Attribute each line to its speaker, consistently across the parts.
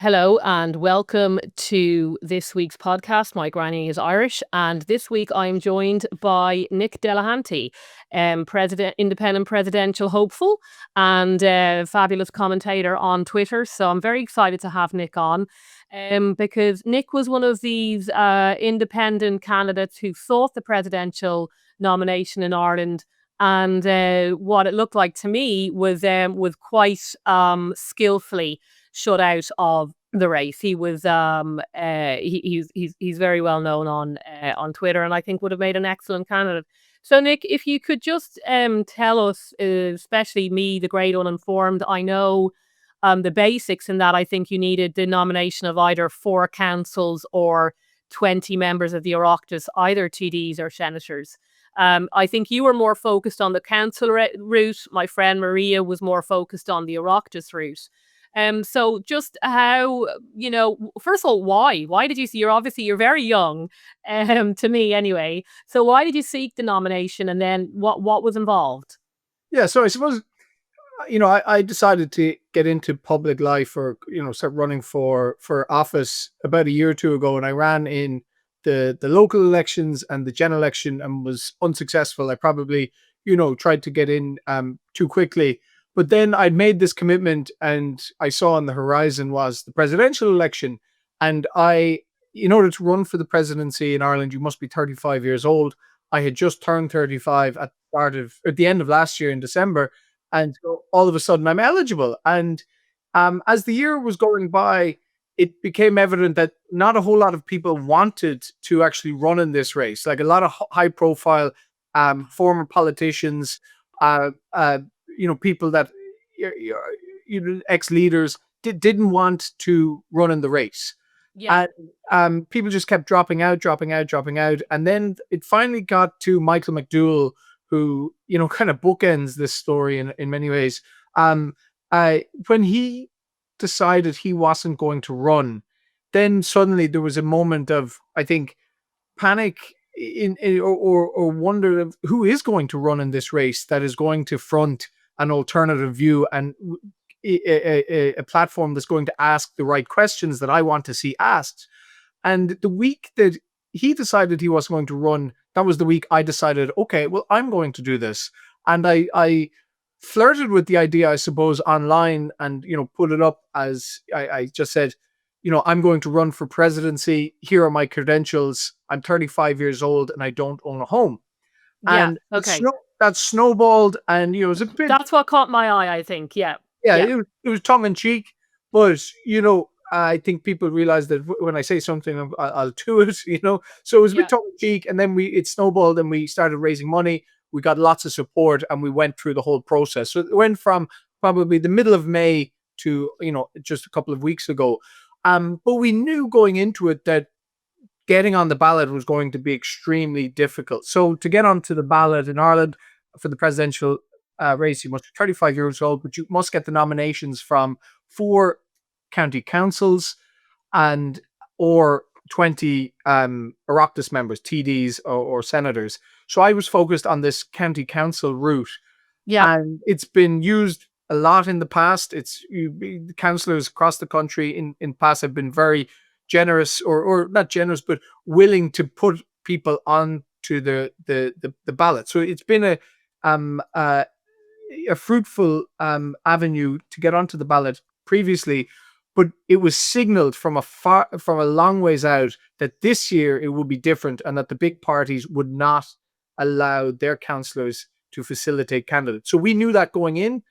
Speaker 1: Hello and welcome to this week's podcast. My granny is Irish, and this week I'm joined by Nick Delehanty, independent presidential hopeful and fabulous commentator on Twitter. So I'm very excited to have Nick on, because Nick was one of these independent candidates who sought the presidential nomination in Ireland. And what it looked like to me was quite skillfully shut out of the race. He was he's very well known on Twitter, and I think would have made an excellent candidate. So Nick, if you could just tell us, especially me, the great uninformed, I know the basics in that I think you needed the nomination of either 4 councils or 20 members of the Oireachtas, either TDs or senators. I think you were more focused on the council route. My friend Maria was more focused on the Oireachtas route. So just how, first of all, why? Why did you see, you're very young, to me anyway. So why did you seek the nomination, and then what was involved?
Speaker 2: Yeah, so I suppose I decided to get into public life or start running for office about a year or two ago, and I ran in the local elections and the general election and was unsuccessful. I probably tried to get in too quickly, but then I'd made this commitment, and I saw on the horizon was the presidential election, and in order to run for the presidency in Ireland, you must be 35 years old. I had just turned 35 at the end of last year in December, and so all of a sudden I'm eligible. And as the year was going by, it became evident that not a whole lot of people wanted to actually run in this race. Like a lot of high profile former politicians, people that, ex leaders didn't want to run in the race.
Speaker 1: Yeah.
Speaker 2: And people just kept dropping out, dropping out, dropping out. And then it finally got to Michael McDowell, who, kind of bookends this story in many ways. When he decided he wasn't going to run, then suddenly there was a moment of, I think, panic or wonder of who is going to run in this race that is going to front an alternative view and a platform that's going to ask the right questions that I want to see asked. And the week that he decided he was going to run, that was the week I decided, okay, well, I'm going to do this. And I flirted with the idea, I suppose, online and, put it up as I just said, I'm going to run for presidency. Here are my credentials. I'm 35 years old and I don't own a home.
Speaker 1: Yeah.
Speaker 2: And
Speaker 1: Okay.
Speaker 2: that snowballed, and, it was a bit,
Speaker 1: That's what caught my eye, I think. Yeah.
Speaker 2: yeah,
Speaker 1: Yeah.
Speaker 2: it was tongue in cheek, but I think people realize that when I say something, I'll do it. So it was a bit
Speaker 1: Yeah.
Speaker 2: tongue in cheek, and then it snowballed, and we started raising money. We got lots of support, and we went through the whole process. So it went from probably the middle of May to just a couple of weeks ago. But we knew going into it that getting on the ballot was going to be extremely difficult. So to get onto the ballot in Ireland for the presidential race, you must be 35 years old, but you must get the nominations from 4 county councils and or 20 Oireachtas members, TDs or senators. So I was focused on this county council route,
Speaker 1: Yeah.
Speaker 2: and it's been used a lot in the past. Councillors across the country in past have been very generous, or not generous, but willing to put people on to the ballot. So it's been a fruitful avenue to get onto the ballot previously, but it was signaled from a long ways out that this year it would be different, and that the big parties would not allow their councillors to facilitate candidates. So we knew that going in,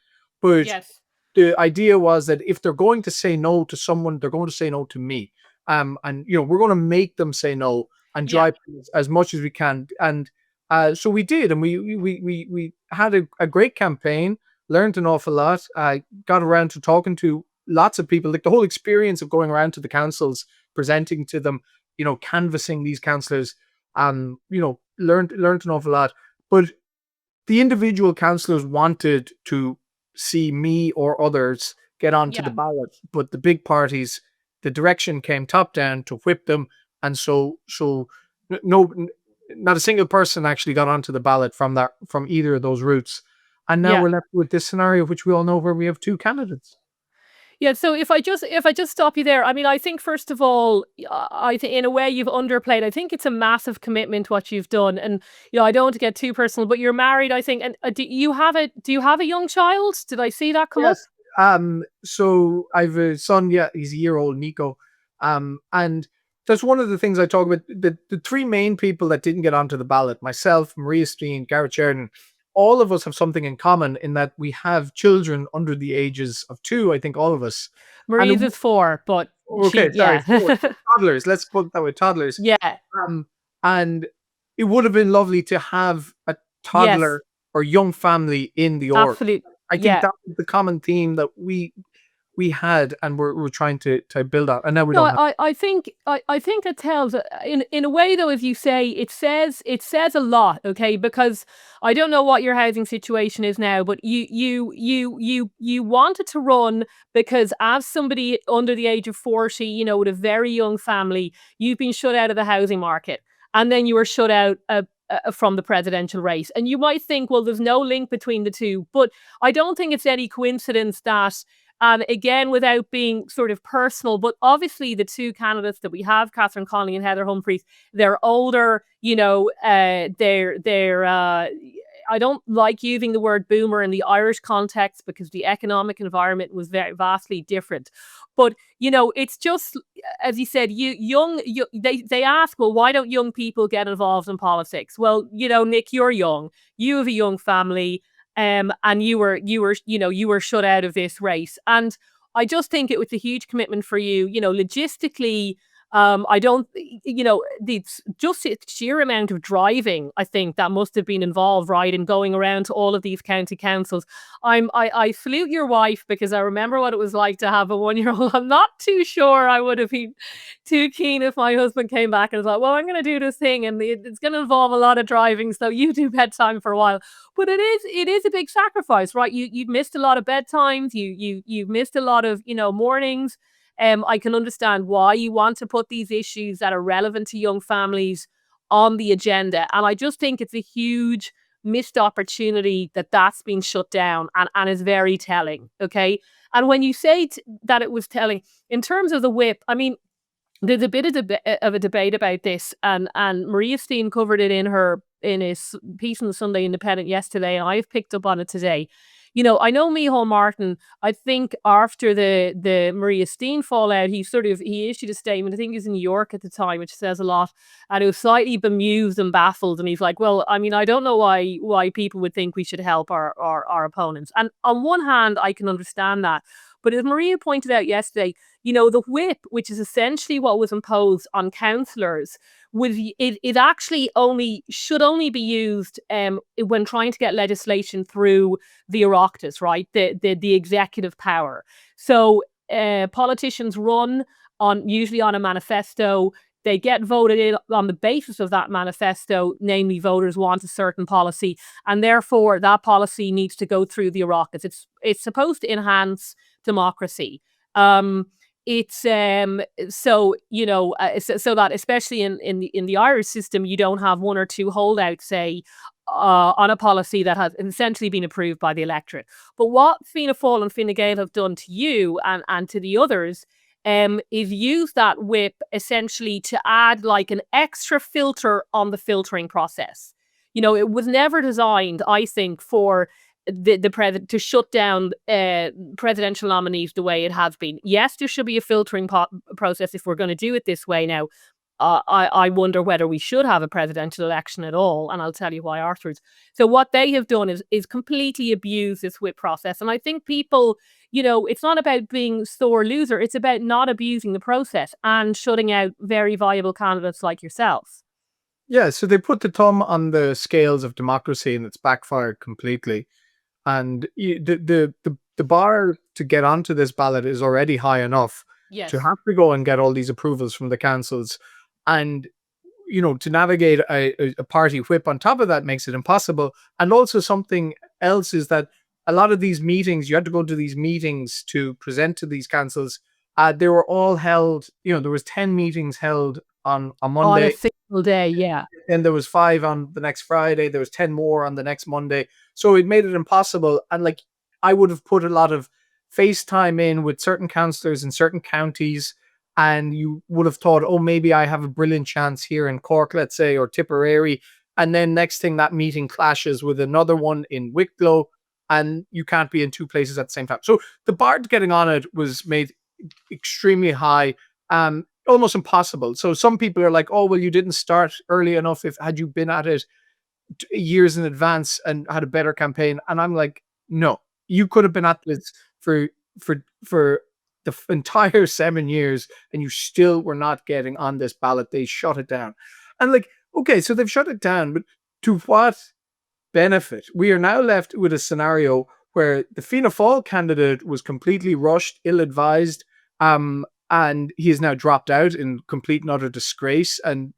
Speaker 2: but
Speaker 1: Yes.
Speaker 2: the idea was that if they're going to say no to someone, they're going to say no to me. And we're going to make them say no and
Speaker 1: Yeah.
Speaker 2: drive as much as we can. And so we did, and we had a great campaign, learned an awful lot, got around to talking to lots of people. Like the whole experience of going around to the councils, presenting to them, canvassing these councillors, learned an awful lot. But the individual councillors wanted to see me or others get onto the
Speaker 1: Yeah.
Speaker 2: ballot, but the big parties, the direction came top down to whip them, and so no, not a single person actually got onto the ballot from either of those routes, and now
Speaker 1: Yeah.
Speaker 2: we're left with this scenario, which we all know, where we have 2 candidates.
Speaker 1: Yeah, so if I just stop you there, I mean, I think first of all, I think in a way you've underplayed. I think it's a massive commitment what you've done, and I don't want to get too personal, but you're married, I think, and do you have a young child? Did I see that come up?
Speaker 2: Yes. So I've a son. Yeah, he's a year old, Nico. And that's one of the things I talk about. The three main people that didn't get onto the ballot: myself, Maria Steen, Garrett Sheridan. All of us have something in common in that we have children under the ages of two. I think all of us. And
Speaker 1: Maria's is 4, but
Speaker 2: okay, sorry,
Speaker 1: yeah,
Speaker 2: four toddlers. Let's put it that way, toddlers.
Speaker 1: yeah,
Speaker 2: Um, and it would have been lovely to have a
Speaker 1: yes,
Speaker 2: toddler or young family in the org.
Speaker 1: absolutely,
Speaker 2: I think
Speaker 1: yeah.
Speaker 2: that was the common theme that we had, and we're trying to build on, and now we
Speaker 1: No,
Speaker 2: don't have.
Speaker 1: I think it tells in a way though, as you say, it says a lot, okay? Because I don't know what your housing situation is now, but you wanted to run because as somebody under the age of 40, with a very young family, you've been shut out of the housing market, and then you were shut out from the presidential race. And you might think, well, there's no link between the two, but I don't think it's any coincidence that again, without being sort of personal, but obviously the two candidates that we have, Catherine Connolly and Heather Humphreys, they're older. They're. I don't like using the word boomer in the Irish context because the economic environment was very vastly different. But it's just as you said, they ask, well, why don't young people get involved in politics? Well, Nick, you're young. You have a young family. And you were shut out of this race. And I just think it was a huge commitment for you, logistically. I don't, the just the sheer amount of driving, I think that must have been involved, right, in going around to all of these county councils. I salute your wife because I remember what it was like to have a 1-year-old. I'm not too sure I would have been too keen if my husband came back and was like, well, I'm going to do this thing and it's going to involve a lot of driving. So you do bedtime for a while. But it is a big sacrifice, right? You've missed a lot of bedtimes. You've missed a lot of mornings. I can understand why you want to put these issues that are relevant to young families on the agenda, and I just think it's a huge missed opportunity that's been shut down, and is very telling. Okay, and when you say that it was telling in terms of the whip, I mean, there's a bit of a debate about this, and Maria Steen covered it in his piece in the Sunday Independent yesterday, and I've picked up on it today. I know Micheál Martin. I think after the Maria Steen fallout, he issued a statement. I think he was in New York at the time, which says a lot, and it was slightly bemused and baffled. And he's like, "Well, I mean, I don't know why people would think we should help our opponents." And on one hand, I can understand that. But as Maria pointed out yesterday, the whip, which is essentially what was imposed on councillors, it actually should only be used when trying to get legislation through the Oireachtas, right? The executive power. So politicians run usually on a manifesto. They get voted in on the basis of that manifesto, namely voters want a certain policy, and therefore that policy needs to go through the Oireachtas. It's supposed to enhance democracy. It's so so that especially in the Irish system, you don't have one or two holdouts say on a policy that has essentially been approved by the electorate. But what Fianna Fáil and Fine Gael have done to you and to the others is use that whip essentially to add like an extra filter on the filtering process. It was never designed, I think, for the president to shut down presidential nominees the way it has been. Yes, there should be a filtering process if we're going to do it this way now. I wonder whether we should have a presidential election at all, and I'll tell you why afterwards. So what they have done is completely abuse this whip process, and I think people, it's not about being sore loser; it's about not abusing the process and shutting out very viable candidates like yourself.
Speaker 2: Yeah, so they put the thumb on the scales of democracy, and it's backfired completely. And the bar to get onto this ballot is already high enough to
Speaker 1: Yes.
Speaker 2: have to go and get all these approvals from the councils, and to navigate a party whip on top of that makes it impossible. And also something else is that a lot of these meetings, you had to go to these meetings to present to these councils. They were all held. There was 10 meetings held on
Speaker 1: On a
Speaker 2: Monday,
Speaker 1: single day, yeah.
Speaker 2: and there was 5 on the next Friday. There was 10 more on the next Monday. So it made it impossible. And like, I would have put a lot of FaceTime in with certain councillors in certain counties, and you would have thought, oh, maybe I have a brilliant chance here in Cork, let's say, or Tipperary. And then next thing, that meeting clashes with another one in Wicklow, and you can't be in two places at the same time. So the bar getting on it was made extremely high, almost impossible. So some people are like, oh, well, you didn't start early enough. If had you been at it years in advance and had a better campaign. And I'm like, no, you could have been at this for for the entire 7 years, and you still were not getting on this ballot. They shut it down, and like, okay, so they've shut it down, but to what benefit? We are now left with a scenario where the Fianna Fáil candidate was completely rushed, ill-advised, and he is now dropped out in complete and utter disgrace and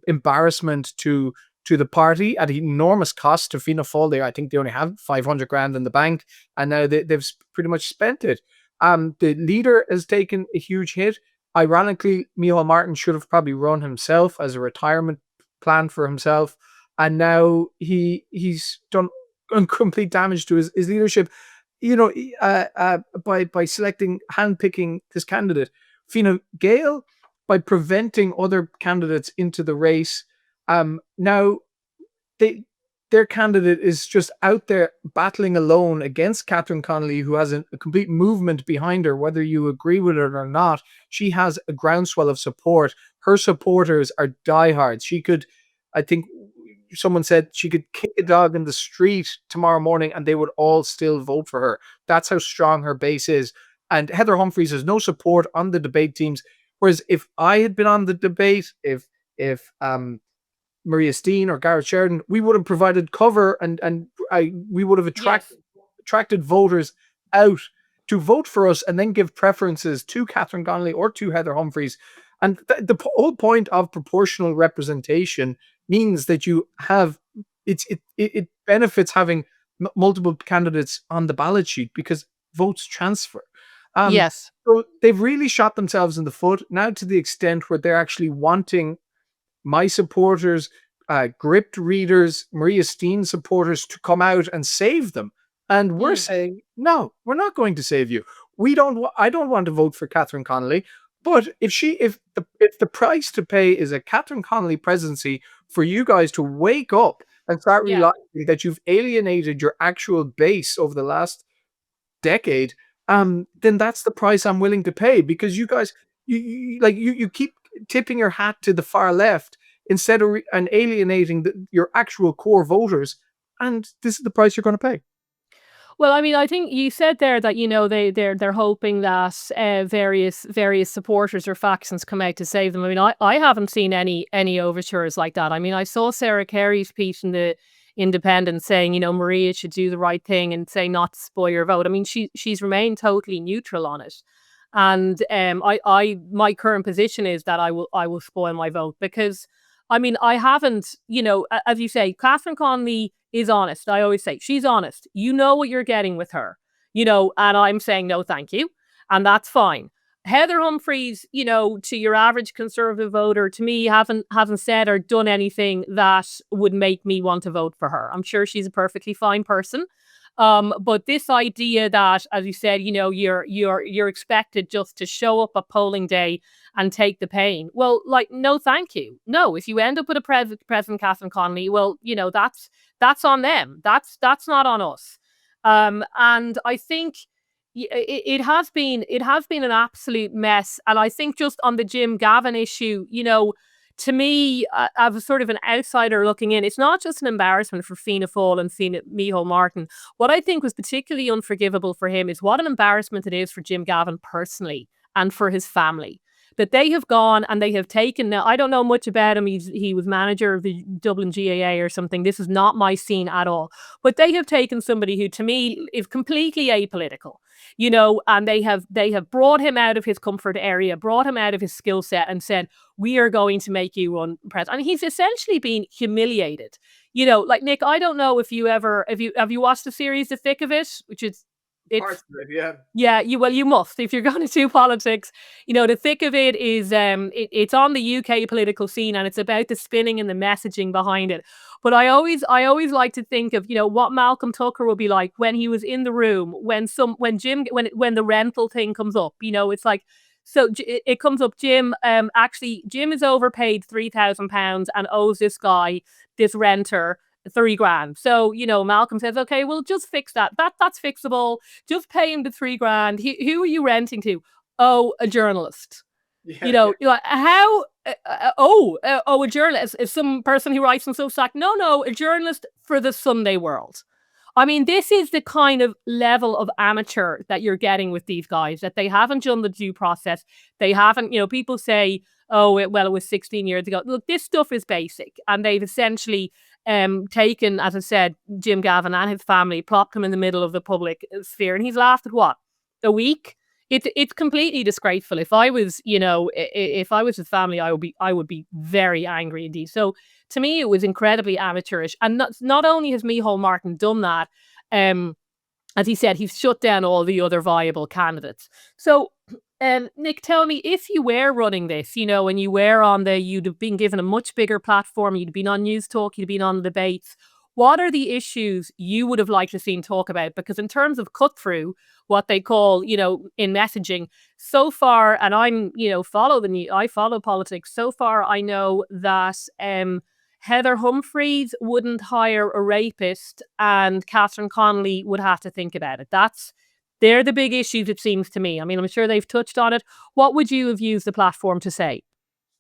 Speaker 2: embarrassment to the party at enormous cost to Fianna Fáil. I think they only have 500 grand in the bank, and now they've pretty much spent it. The leader has taken a huge hit. Ironically, Micheál Martin should have probably run himself as a retirement plan for himself, and now he's done complete damage to his leadership. You know, by selecting, handpicking this candidate, Fine Gael, by preventing other candidates into the race. Now their candidate is just out there battling alone against Catherine Connolly, who has a complete movement behind her, whether you agree with it or not. She has a groundswell of support. Her supporters are diehards. She could, I think someone said she could kick a dog in the street tomorrow morning and they would all still vote for her. That's how strong her base is. And Heather Humphreys has no support on the debate teams. Whereas if I had been on the debate, if Maria Steen or Gareth Sheridan, we would have provided cover, and we would have attracted voters out to vote for us and then give preferences to Catherine Connolly or to Heather Humphreys. And the whole point of proportional representation means that you have it benefits having multiple candidates on the ballot sheet because votes transfer.
Speaker 1: Yes.
Speaker 2: So they've really shot themselves in the foot now, to the extent where they're actually wanting my supporters, Gript readers, Maria Steen supporters to come out and save them. And we're saying, no, we're not going to save you. I don't want to vote for Catherine Connolly. But if the price to pay is a Catherine Connolly presidency for you guys to wake up and start realizing that you've alienated your actual base over the last decade, then that's the price I'm willing to pay, because you guys, you keep tipping your hat to the far left instead of and alienating your actual core voters, and this is the price you're going to pay.
Speaker 1: Well, I mean, I think you said there that, you know, they're hoping that various supporters or factions come out to save them. I mean, I haven't seen any overtures like that. I mean, I saw Sarah Carey's piece in the Independent saying, you know, Maria should do the right thing and say not to spoil your vote. I mean, she's remained totally neutral on it. And my current position is that I will spoil my vote, because I mean, I haven't, you know, as you say, Catherine Connolly is honest. I always say she's honest. You know what you're getting with her, you know, and I'm saying no, thank you. And that's fine. Heather Humphreys, you know, to your average Conservative voter, to me, haven't said or done anything that would make me want to vote for her. I'm sure she's a perfectly fine person. But this idea that, as you said, you know, you're expected just to show up at polling day and take the pain. Well, like, no, thank you. No, if you end up with a President Catherine Connolly, well, you know, that's on them. That's not on us. And I think it has been an absolute mess. And I think just on the Jim Gavin issue, you know, to me, as sort of an outsider looking in, it's not just an embarrassment for Fianna Fáil and Micheál Martin. What I think was particularly unforgivable for him is what an embarrassment it is for Jim Gavin personally and for his family. That they have gone and they have taken, now I don't know much about him, he was manager of the Dublin GAA or something, this is not my scene at all, but they have taken somebody who to me is completely apolitical, you know, and they have brought him out of his comfort area, brought him out of his skill set and said, we are going to make you run president. And he's essentially been humiliated. You know, like, Nick, I don't know if you ever, have you watched the series The Thick of It, which is it's
Speaker 2: Parts of it, yeah.
Speaker 1: yeah, you must. If you're gonna do politics, the thick of it is, it's on the UK political scene, and it's about the spinning and the messaging behind it. But I always like to think of, what Malcolm Tucker would be like when he was in the room, when the rental thing comes up, it's like, so it comes up, Jim, actually, Jim is overpaid £3,000 and owes this renter 3 grand. So, Malcolm says, okay, we'll just fix that. That's fixable. Just pay him the 3 grand. Who are you renting to? Oh, a journalist.
Speaker 2: Yeah, yeah.
Speaker 1: You're like, how? A journalist is some person who writes on Substack. No, a journalist for the Sunday World. I mean, this is the kind of level of amateur that you're getting with these guys, that they haven't done the due process. They haven't, people say, oh, it was 16 years ago. Look, this stuff is basic. And they've essentially taken, as I said, Jim Gavin and his family, plopped him in the middle of the public sphere. And he's lasted what? A week? It's completely disgraceful. If I was, if I was his family, I would be very angry indeed. So to me, it was incredibly amateurish. And not only has Micheál Martin done that, um, as he said, he's shut down all the other viable candidates. So, Nick, tell me, if you were running this, and you were you'd have been given a much bigger platform, you'd been on News Talk, you'd been on the debates. What are the issues you would have liked to seen talk about? Because in terms of cut through, what they call, in messaging, so far, and I follow politics. So far, I know that Heather Humphreys wouldn't hire a rapist, and Catherine Connolly would have to think about it. They're the big issues, it seems to me. I mean, I'm sure they've touched on it. What would you have used the platform to say?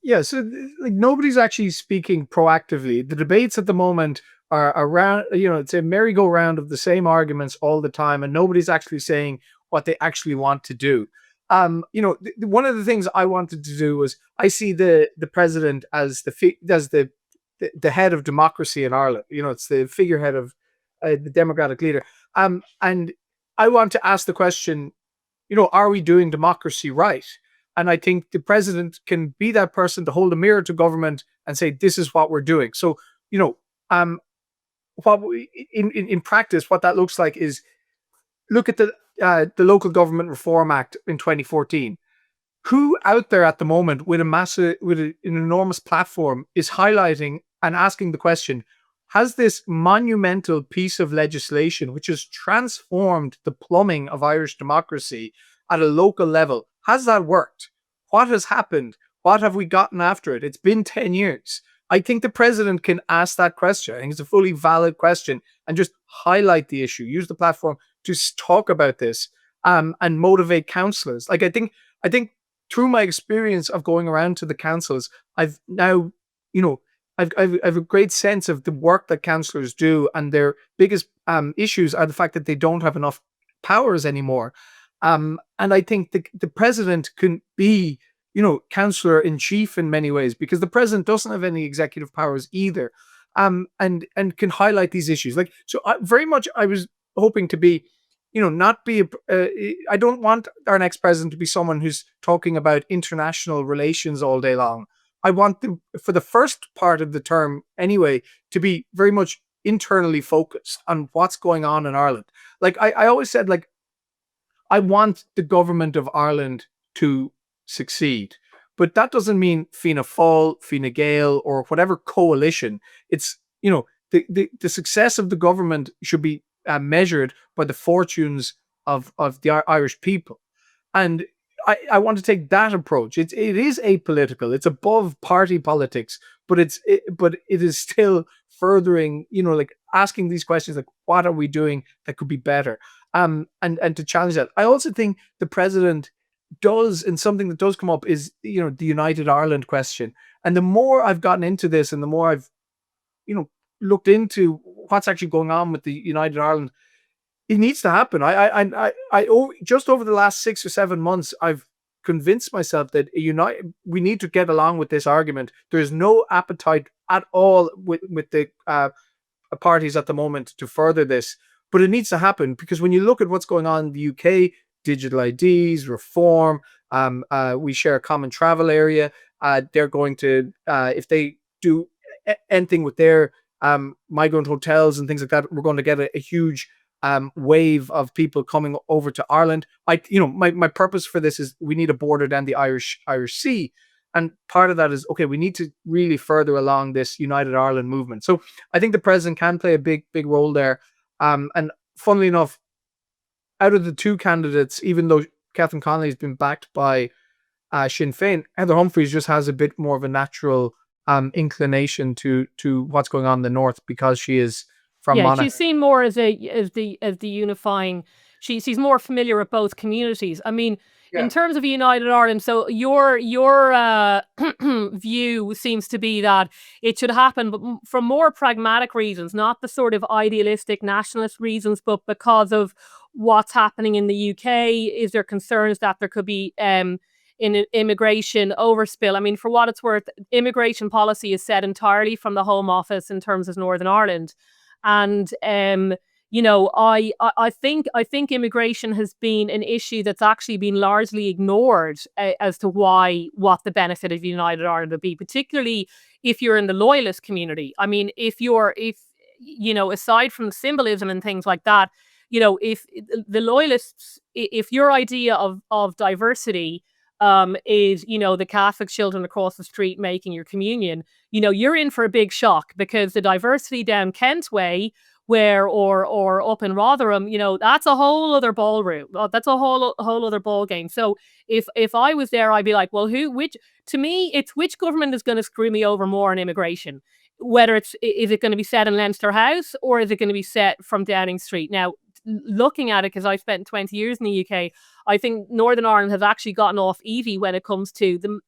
Speaker 2: Yeah, so like nobody's actually speaking proactively. The debates at the moment are around, it's a merry-go-round of the same arguments all the time, and nobody's actually saying what they actually want to do. One of the things I wanted to do was, I see the president as the head of democracy in Ireland. It's the figurehead of the democratic leader. And I want to ask the question, are we doing democracy right? And I think the president can be that person to hold a mirror to government and say, this is what we're doing. So, in practice, what that looks like is, look at the Local Government Reform Act in 2014. Who out there at the moment with an enormous platform is highlighting and asking the question, has this monumental piece of legislation, which has transformed the plumbing of Irish democracy at a local level, has that worked? What has happened? What have we gotten after it? It's been 10 years. I think the president can ask that question. I think it's a fully valid question, and just highlight the issue, use the platform to talk about this, and motivate councillors. Like, I think through my experience of going around to the councils, I've now, I've a great sense of the work that councillors do, and their biggest issues are the fact that they don't have enough powers anymore. And I think the president can be, councillor in chief in many ways, because the president doesn't have any executive powers either, and can highlight these issues. Like, so I was hoping to be, not be, I don't want our next president to be someone who's talking about international relations all day long. I want them, for the first part of the term anyway, to be very much internally focused on what's going on in Ireland. Like, I always said, like, I want the government of Ireland to succeed, but that doesn't mean Fianna Fáil, Fine Gael, or whatever coalition. It's, the success of the government should be measured by the fortunes of the Irish people. And I want to take that approach. It is apolitical. It's above party politics, but it is still furthering, like, asking these questions, like, what are we doing that could be better? And to challenge that. I also think the president does, and something that does come up is, the United Ireland question. And the more I've gotten into this, and the more I've, looked into what's actually going on with the United Ireland, it needs to happen. Just over the last 6 or 7 months, I've convinced myself that we need to get along with this argument. There's no appetite at all with the parties at the moment to further this, but it needs to happen, because when you look at what's going on in the UK, digital IDs, reform, we share a common travel area. They're going to, if they do anything with their migrant hotels and things like that, we're going to get a huge wave of people coming over to Ireland. My purpose for this is we need a border down the Irish Sea. And part of that is, okay, we need to really further along this United Ireland movement. So I think the president can play a big role there. And funnily enough, out of the two candidates, even though Catherine Connolly has been backed by Sinn Féin, Heather Humphreys just has a bit more of a natural inclination to what's going on in the north because she is from Monaghan.
Speaker 1: She's seen more as the unifying. She's more familiar with both communities. I mean, in terms of United Ireland, so your view seems to be that it should happen, but for more pragmatic reasons, not the sort of idealistic nationalist reasons, but because of what's happening in the UK. Is there concerns that there could be in immigration overspill? I mean, for what it's worth, immigration policy is set entirely from the Home Office in terms of Northern Ireland. And I think immigration has been an issue that's actually been largely ignored as to what the benefit of United Ireland would be, particularly if you're in the loyalist community. I mean, if aside from the symbolism and things like that, if the loyalists, if your idea of diversity is the Catholic children across the street making your communion, you're in for a big shock, because the diversity down Kent Way, or up in Rotherham, that's a whole other ballroom. That's a whole other ball game. So if I was there, I'd be like, well, to me, it's which government is going to screw me over more on immigration. Whether is it going to be set in Leinster House, or is it going to be set from Downing Street? Now, looking at it, because I spent 20 years in the UK, I think Northern Ireland has actually gotten off easy when it comes to the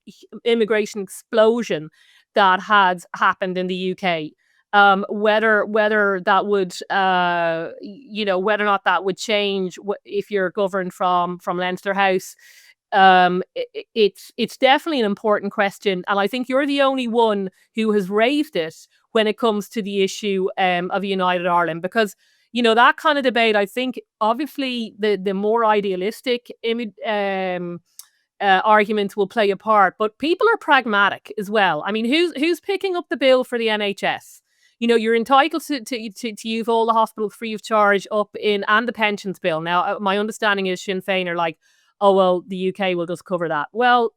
Speaker 1: immigration explosion that has happened in the UK. Whether that would, whether or not that would change if you're governed from Leinster House, it's definitely an important question, and I think you're the only one who has raised it when it comes to the issue of United Ireland, because that kind of debate, I think, obviously the more idealistic arguments will play a part, but people are pragmatic as well. I mean, who's picking up the bill for the NHS? You're entitled to use all the hospitals free of charge and the pensions bill. Now, my understanding is Sinn Féin are like, oh, well, the UK will just cover that. Well,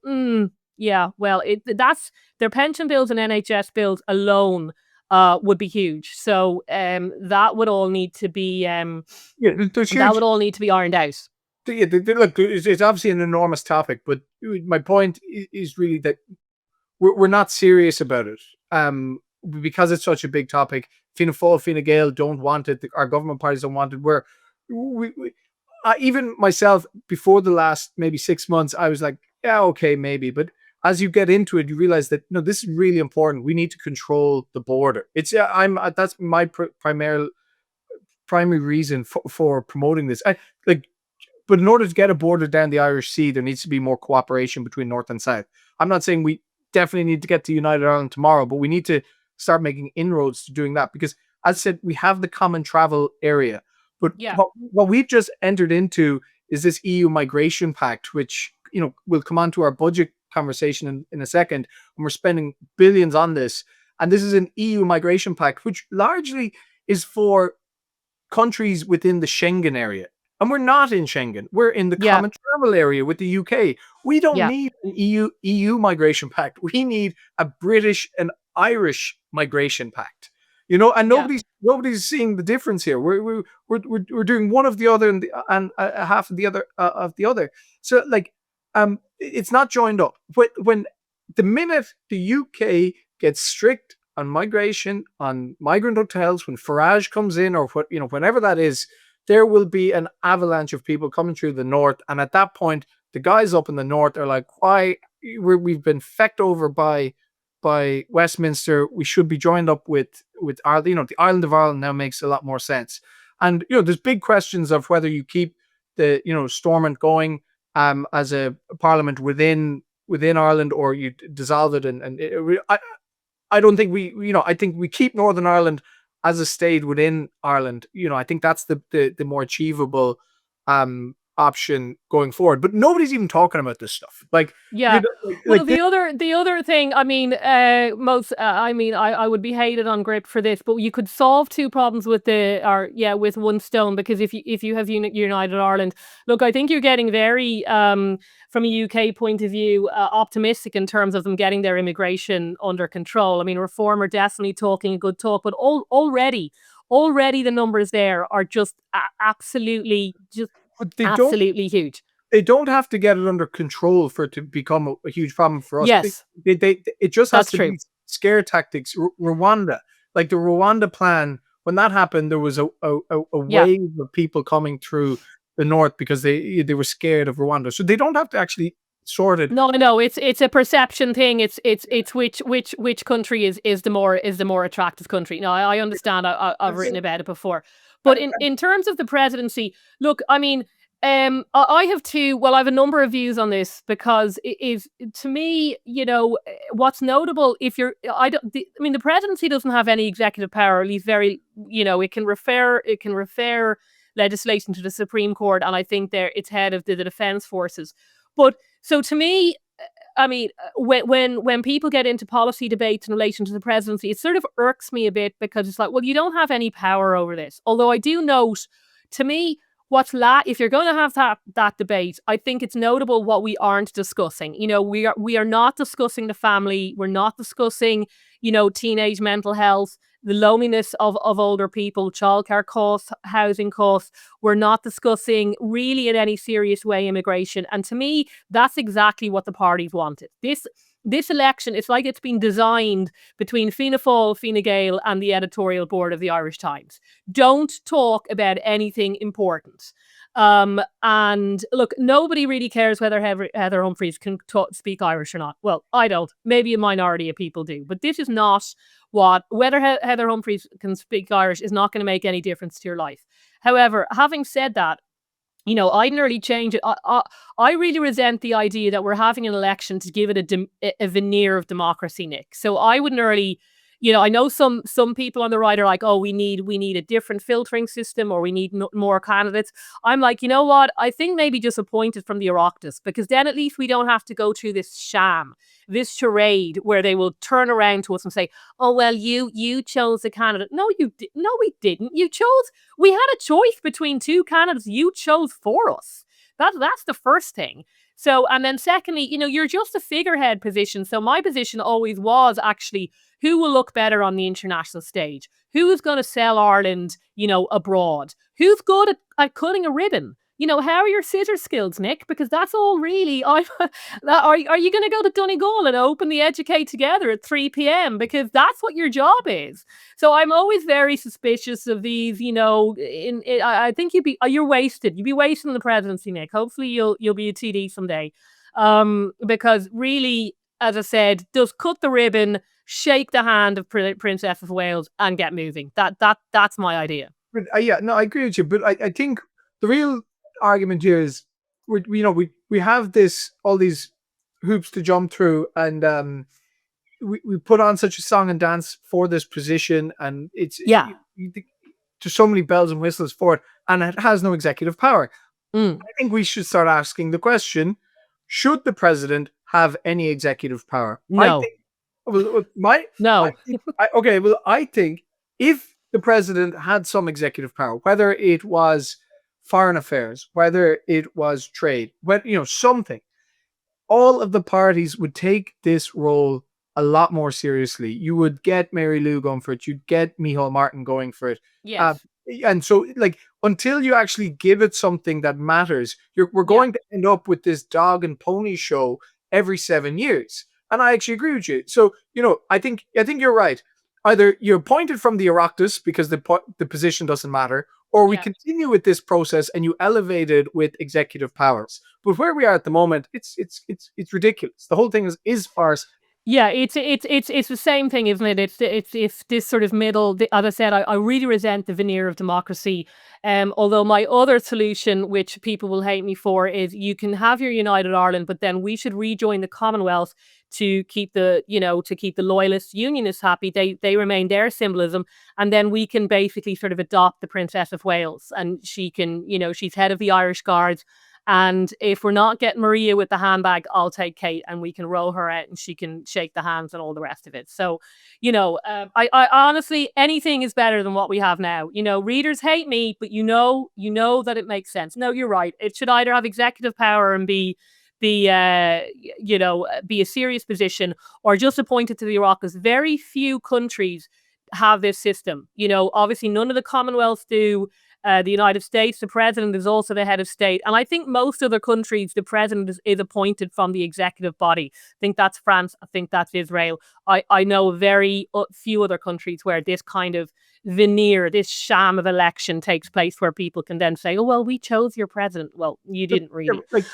Speaker 1: that's their pension bills and NHS bills alone would be huge. So that would all need to be that would all need to be ironed out.
Speaker 2: Look, it's obviously an enormous topic, but my point is really that we're not serious about it. Because it's such a big topic. Fianna Fáil, Fine Gael don't want it. Our government parties don't want it. Even myself, before the last maybe 6 months, I was like, yeah, okay, maybe. But as you get into it, you realize that no, this is really important. We need to control the border. That's my primary reason for promoting this. But in order to get a border down the Irish Sea, there needs to be more cooperation between North and South. I'm not saying we definitely need to get to United Ireland tomorrow, but we need to start making inroads to doing that, because, as I said, we have the common travel area. But what we've just entered into is this EU migration pact, which will come on to our budget conversation in a second, and we're spending billions on this. And this is an EU migration pact, which largely is for countries within the Schengen area. And we're not in Schengen. We're in the common travel area with the UK. We don't need an EU migration pact. We need a British and Irish migration pact. And nobody's seeing the difference here. We're doing one of the other and half of the other. So it's not joined up. When the minute the UK gets strict on migration, on migrant hotels, when Farage comes in, or whenever that is, there will be an avalanche of people coming through the north. And at that point, the guys up in the north are like, why? We've been fecked over by Westminster. We should be joined up with Ireland. The island of Ireland now makes a lot more sense. And, there's big questions of whether you keep the, Stormont going as a parliament within Ireland, or you dissolve it. I don't think I think we keep Northern Ireland as a state within Ireland. I think that's the more achievable option going forward. But nobody's even talking about this stuff. Like,
Speaker 1: Yeah. Well,
Speaker 2: this,
Speaker 1: the other thing, I mean, I would be hated on Gript for this, but you could solve two problems with with one stone, because if you have United Ireland, look, I think you're getting very from a UK point of view optimistic in terms of them getting their immigration under control. I mean, Reform are definitely talking a good talk, but already the numbers there are just
Speaker 2: but they don't
Speaker 1: absolutely huge.
Speaker 2: they don't have to get it under control for it to become a huge problem for us.
Speaker 1: Yes,
Speaker 2: It just has
Speaker 1: that's
Speaker 2: to
Speaker 1: true.
Speaker 2: be scare tactics. Rwanda, like the Rwanda plan, when that happened, there was a
Speaker 1: Yeah.
Speaker 2: wave of people coming through the north because they were scared of Rwanda. So they don't have to actually sort it.
Speaker 1: No, it's a perception thing. It's which country is the more attractive country. No, I understand. I've written about it before. But in terms of the presidency, look, I mean, I have I have a number of views on this, because it is, to me, what's notable, if you're, I mean, the presidency doesn't have any executive power, at least very, it can refer legislation to the Supreme Court, and I think it's head of the defense forces. But so to me, I mean, when people get into policy debates in relation to the presidency, it sort of irks me a bit, because it's like, well, you don't have any power over this. Although I do note, to me, if you're going to have that debate, I think it's notable what we aren't discussing. We are not discussing the family. We're not discussing, teenage mental health, the loneliness of older people, childcare costs, housing costs. We're not discussing really in any serious way immigration. And to me, that's exactly what the parties wanted. This election, it's like it's been designed between Fianna Fáil, Fine Gael, and the editorial board of the Irish Times. Don't talk about anything important. And look, nobody really cares whether Heather Humphreys can speak Irish or not. Well, I don't. Maybe a minority of people do. But this is not whether Heather Humphreys can speak Irish is not going to make any difference to your life. However, having said that, I'd nearly change it. I really resent the idea that we're having an election to give it a veneer of democracy, Nick. So I would nearly, I know some people on the right are like, oh, we need a different filtering system, or we need more candidates. I'm like, you know what? I think maybe just appointed from the Oireachtas, because then at least we don't have to go through this sham, this charade where they will turn around to us and say, oh, well, you chose a candidate. No, no, we didn't. We had a choice between two candidates. You chose for us. That's the first thing. So, and then secondly, you're just a figurehead position. So my position always was actually, who will look better on the international stage? Who is going to sell Ireland, abroad? Who's good at cutting a ribbon? How are your scissor skills, Nick? Because that's all really. Are you going to go to Donegal and open the Educate Together at 3 p.m? Because that's what your job is. So I'm always very suspicious of these. I think you're wasted. You'd be wasting the presidency, Nick. Hopefully you'll be a TD someday. Because really, as I said, just cut the ribbon, shake the hand of Princess of Wales, and get moving. That's my idea.
Speaker 2: But, yeah, no, I agree with you. But I think the real argument here is, we have all these hoops to jump through, and we put on such a song and dance for this position, and there's so many bells and whistles for it, and it has no executive power. I think we should start asking the question: should the president have any executive power?
Speaker 1: No.
Speaker 2: I think if the president had some executive power, whether it was foreign affairs, whether it was trade, something, all of the parties would take this role a lot more seriously. You would get Mary Lou going for it. You'd get Micheál Martin going for it.
Speaker 1: Yes.
Speaker 2: And so, until you actually give it something that matters, we're going to end up with this dog and pony show every 7 years. And I actually agree with you. So, I think you're right. Either you're appointed from the Oireachtas because the position doesn't matter, or we continue with this process and you elevate it with executive powers. But where we are at the moment, it's ridiculous. The whole thing is farce.
Speaker 1: Yeah, it's the same thing, isn't it? It's this sort of middle. As I said, I really resent the veneer of democracy. Although my other solution, which people will hate me for, is you can have your United Ireland, but then we should rejoin the Commonwealth to keep the loyalists, unionists happy. They remain their symbolism, and then we can basically sort of adopt the Princess of Wales, and she can, she's head of the Irish Guards. And if we're not getting Maria with the handbag, I'll take Kate and we can roll her out and she can shake the hands and all the rest of it. So, I honestly, anything is better than what we have now. Readers hate me, but that it makes sense. No, you're right. It should either have executive power and be a serious position, or just appointed to the Oireachtas. Very few countries have this system. Obviously none of the Commonwealths do. The United States, the president is also the head of state. And I think most other countries, the president is appointed from the executive body. I think that's France. I think that's Israel. I know very few other countries where this kind of veneer, this sham of election takes place, where people can then say, oh, well, we chose your president. Well, you didn't really.
Speaker 2: Like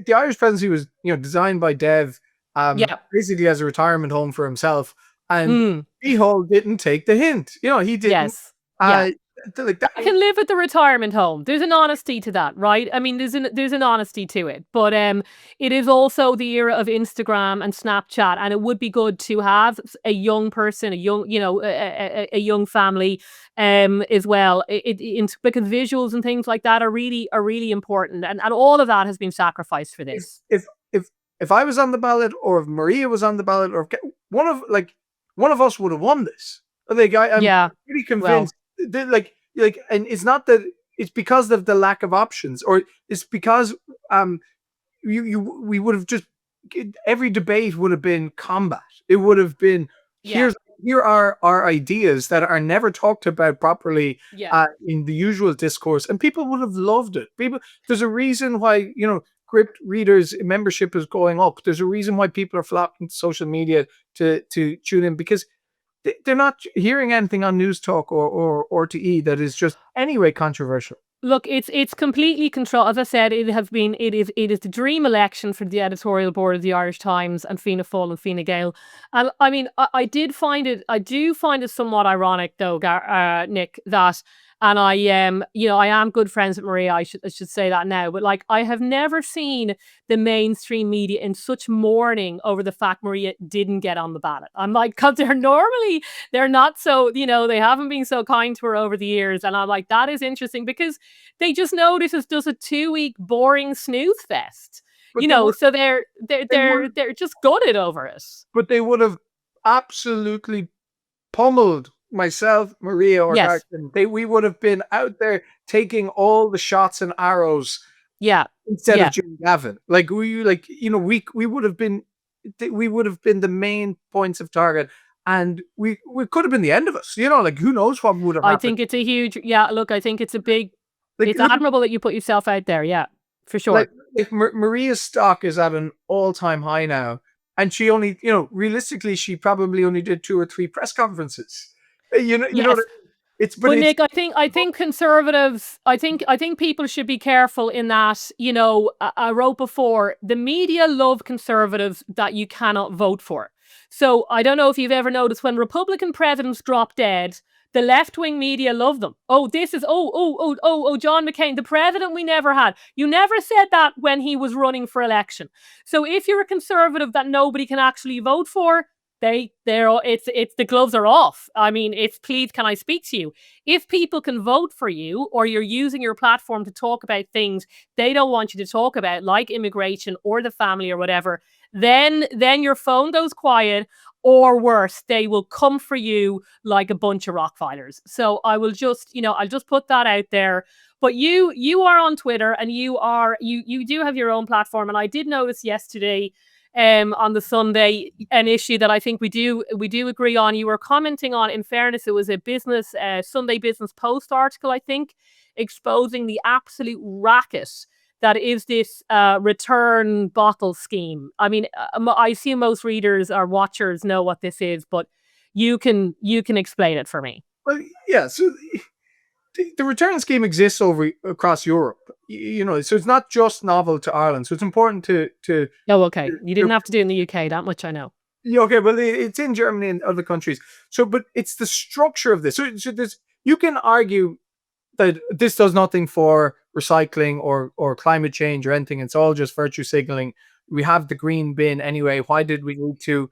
Speaker 2: the Irish presidency was, designed by Dev,
Speaker 1: Yeah.
Speaker 2: basically as a retirement home for himself. And Hall didn't take the hint. He didn't.
Speaker 1: Yes. Yeah.
Speaker 2: Like that.
Speaker 1: I can live at the retirement home. There's an honesty to that, right? I mean, there's an honesty to it. But it is also the era of Instagram and Snapchat, and it would be good to have a young person, a young family, as well. Because visuals and things like that are really important, and all of that has been sacrificed for this.
Speaker 2: If I was on the ballot, or if Maria was on the ballot, or one of us would have won this. I'm pretty convinced. And it's not that it's because of the lack of options, or it's because we would have just, every debate would have been combat. It would have been, here are our ideas that are never talked about properly in the usual discourse, and people would have loved it. There's a reason why Gript readers membership is going up. There's a reason why people are flocking to social media to tune in, because they're not hearing anything on News Talk or RTE that is just anyway controversial.
Speaker 1: Look, it's completely controlled. As I said, it is the dream election for the editorial board of the Irish Times and Fianna Fáil and Fine Gael. And I mean, I do find it somewhat ironic, though, Nick, that. And I am good friends with Maria. I should say that now. But I have never seen the mainstream media in such mourning over the fact Maria didn't get on the ballot. I'm like, because they're not so, they haven't been so kind to her over the years. And I'm like, that is interesting, because they just know this is just a 2-week boring snooze fest. So they're just gutted over it.
Speaker 2: But they would have absolutely pummeled myself, Maria, or Garrison. We would have been out there taking all the shots and arrows. Instead of Jim Gavin. We would have been the main points of target, and we could have been the end of us. Who knows what would have happened.
Speaker 1: I think it's a huge look, I think it's a big it's admirable that you put yourself out there, for sure.
Speaker 2: Maria's stock is at an all-time high now, and she only, realistically, she probably only did 2 or 3 press conferences.
Speaker 1: But Nick, I think conservatives, I think people should be careful in that. I wrote before, the media love conservatives that you cannot vote for. So I don't know if you've ever noticed, when Republican presidents drop dead, the left-wing media love them. Oh, this is John McCain, the president we never had. You never said that when he was running for election. So if you're a conservative that nobody can actually vote for, it's the gloves are off. I mean, it's please, can I speak to you? If people can vote for you, or you're using your platform to talk about things they don't want you to talk about, like immigration or the family or whatever, then your phone goes quiet, or worse, they will come for you like a bunch of rockfighters. So I will just, I'll just put that out there. But you are on Twitter, and you do have your own platform. And I did notice yesterday, on the Sunday, an issue that I think we do agree on. You were commenting on, in fairness, it was a Sunday Business Post article, I think, exposing the absolute racket that is this return bottle scheme. I mean, I assume most readers or watchers know what this is, but you can explain it for me.
Speaker 2: Well, yeah. So the return scheme exists across Europe, so it's not just novel to Ireland. So it's important to.
Speaker 1: Oh, okay. You didn't have to do it in the UK. That much I know.
Speaker 2: Yeah, okay, well, it's in Germany and other countries. So, but it's the structure of this. So you can argue that this does nothing for recycling or climate change or anything. It's all just virtue signaling. We have the green bin anyway. Why did we need to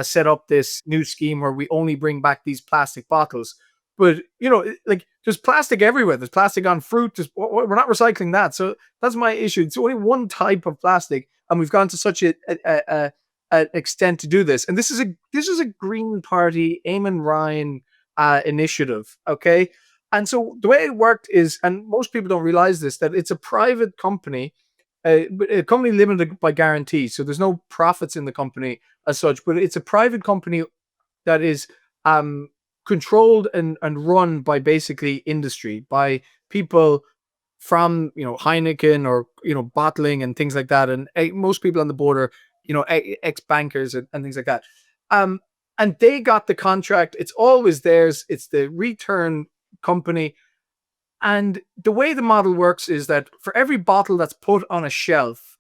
Speaker 2: set up this new scheme where we only bring back these plastic bottles? But like there's plastic everywhere. There's plastic on fruit. We're not recycling that. So that's my issue. It's only one type of plastic, and we've gone to such a extent to do this. And this is a Green Party, Eamon Ryan initiative. Okay, and so the way it worked is, and most people don't realize this, that it's a private company, a company limited by guarantee. So there's no profits in the company as such, but it's a private company that is controlled and run by basically industry, by people from Heineken or bottling and things like that, and most people on the board are ex bankers and things like that. And they got the contract. It's always theirs. It's the return company. And the way the model works is that for every bottle that's put on a shelf,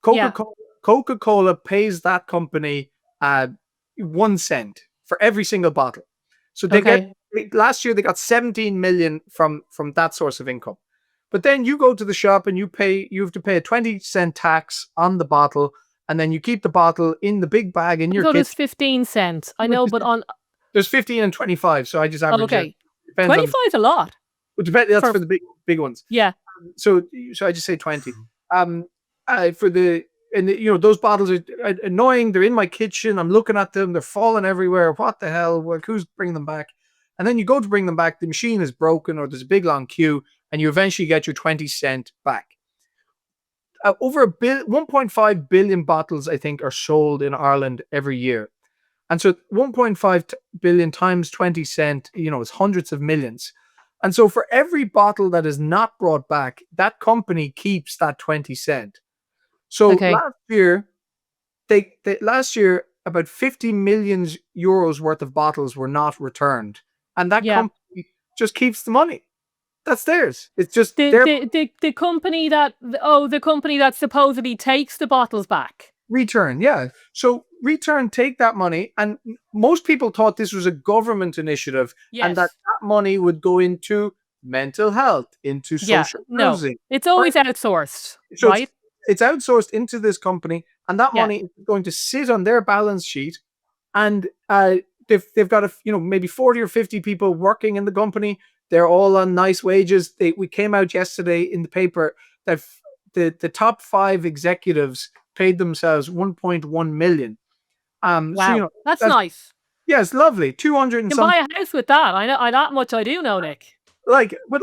Speaker 2: Coca-Cola pays that company 1 cent for every single bottle. So last year they got 17 million from that source of income. But then you go to the shop and you have to pay a 20-cent tax on the bottle, and then you keep the bottle in the big bag in your kitchen.
Speaker 1: It's 15 cents. I know, but
Speaker 2: there's 15 and 25, so I just average it.
Speaker 1: 25 is a lot.
Speaker 2: That's for the big ones.
Speaker 1: Yeah.
Speaker 2: So I just say 20. Those bottles are annoying. They're in my kitchen. I'm looking at them. They're falling everywhere. What the hell? Like, who's bringing them back? And then you go to bring them back. The machine is broken, or there's a big long queue, and you eventually get your 20 cent back. Over 1.5 billion bottles, I think, are sold in Ireland every year. And so 1.5 billion times 20 cent, is hundreds of millions. And so for every bottle that is not brought back, that company keeps that 20 cent. So last year, about 50 million euros worth of bottles were not returned. And that company just keeps the money. That's theirs. It's just
Speaker 1: the company that supposedly takes the bottles back.
Speaker 2: Return, yeah. So Return take that money, and most people thought this was a government initiative, and that money would go into mental health, into social housing.
Speaker 1: It's always outsourced,
Speaker 2: so
Speaker 1: right?
Speaker 2: It's outsourced into this company, and that money is going to sit on their balance sheet, and they've got maybe 40 or 50 people working in the company. They're all on nice wages. We came out yesterday in the paper that the top 5 executives paid themselves 1.1 million.
Speaker 1: Wow,
Speaker 2: so,
Speaker 1: that's nice.
Speaker 2: Yeah, it's lovely. 200 and
Speaker 1: you can buy a house with that. I know that much. I do know, Nick.
Speaker 2: Like, but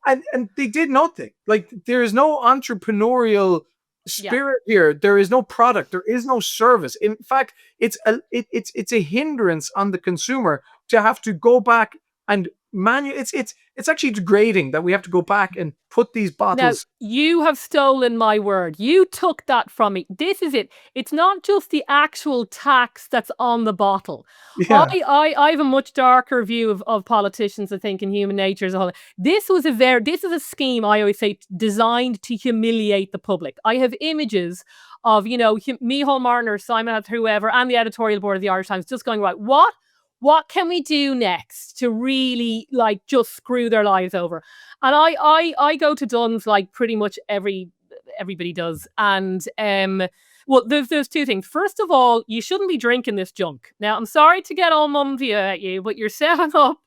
Speaker 2: and they did nothing. Like, there is no entrepreneurial spirit here. There is no product. There is no service. In fact, it's a hindrance on the consumer to have to go back and it's actually degrading that we have to go back and put these bottles.
Speaker 1: Now, you have stolen my word. You took that from me. This is it. It's not just the actual tax that's on the bottle. Yeah. I have a much darker view of politicians, I think, and human nature as a whole. This is a scheme, I always say, designed to humiliate the public. I have images of, Micheál Martin, Simon, whoever, and the editorial board of the Irish Times just going, right, what can we do next to really just screw their lives over? And I go to Dunn's like pretty much everybody does. And well, there's 2 things. First of all, you shouldn't be drinking this junk. Now, I'm sorry to get all mumsy at you, but you're 7-Up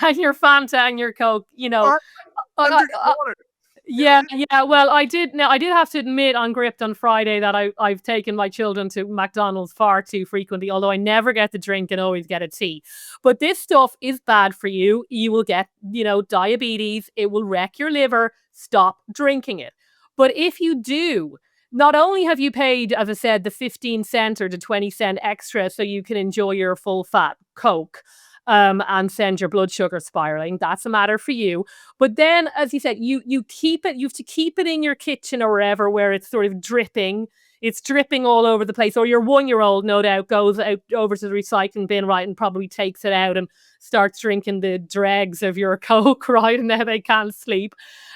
Speaker 1: and your Fanta and your Coke, Yeah. Well, I did have to admit on Gript on Friday that I've taken my children to McDonald's far too frequently, although I never get to drink and always get a tea. But this stuff is bad for you. You will get, diabetes. It will wreck your liver. Stop drinking it. But if you do, not only have you paid, as I said, the 15 cent or the 20 cent extra so you can enjoy your full fat Coke, and send your blood sugar spiraling. That's a matter for you. But then, as you said, you keep it. You have to keep it in your kitchen or wherever where it's sort of dripping. It's dripping all over the place. Or your 1-year-old, no doubt, goes out over to the recycling bin, right, and probably takes it out and starts drinking the dregs of your Coke, right, and now they can't sleep.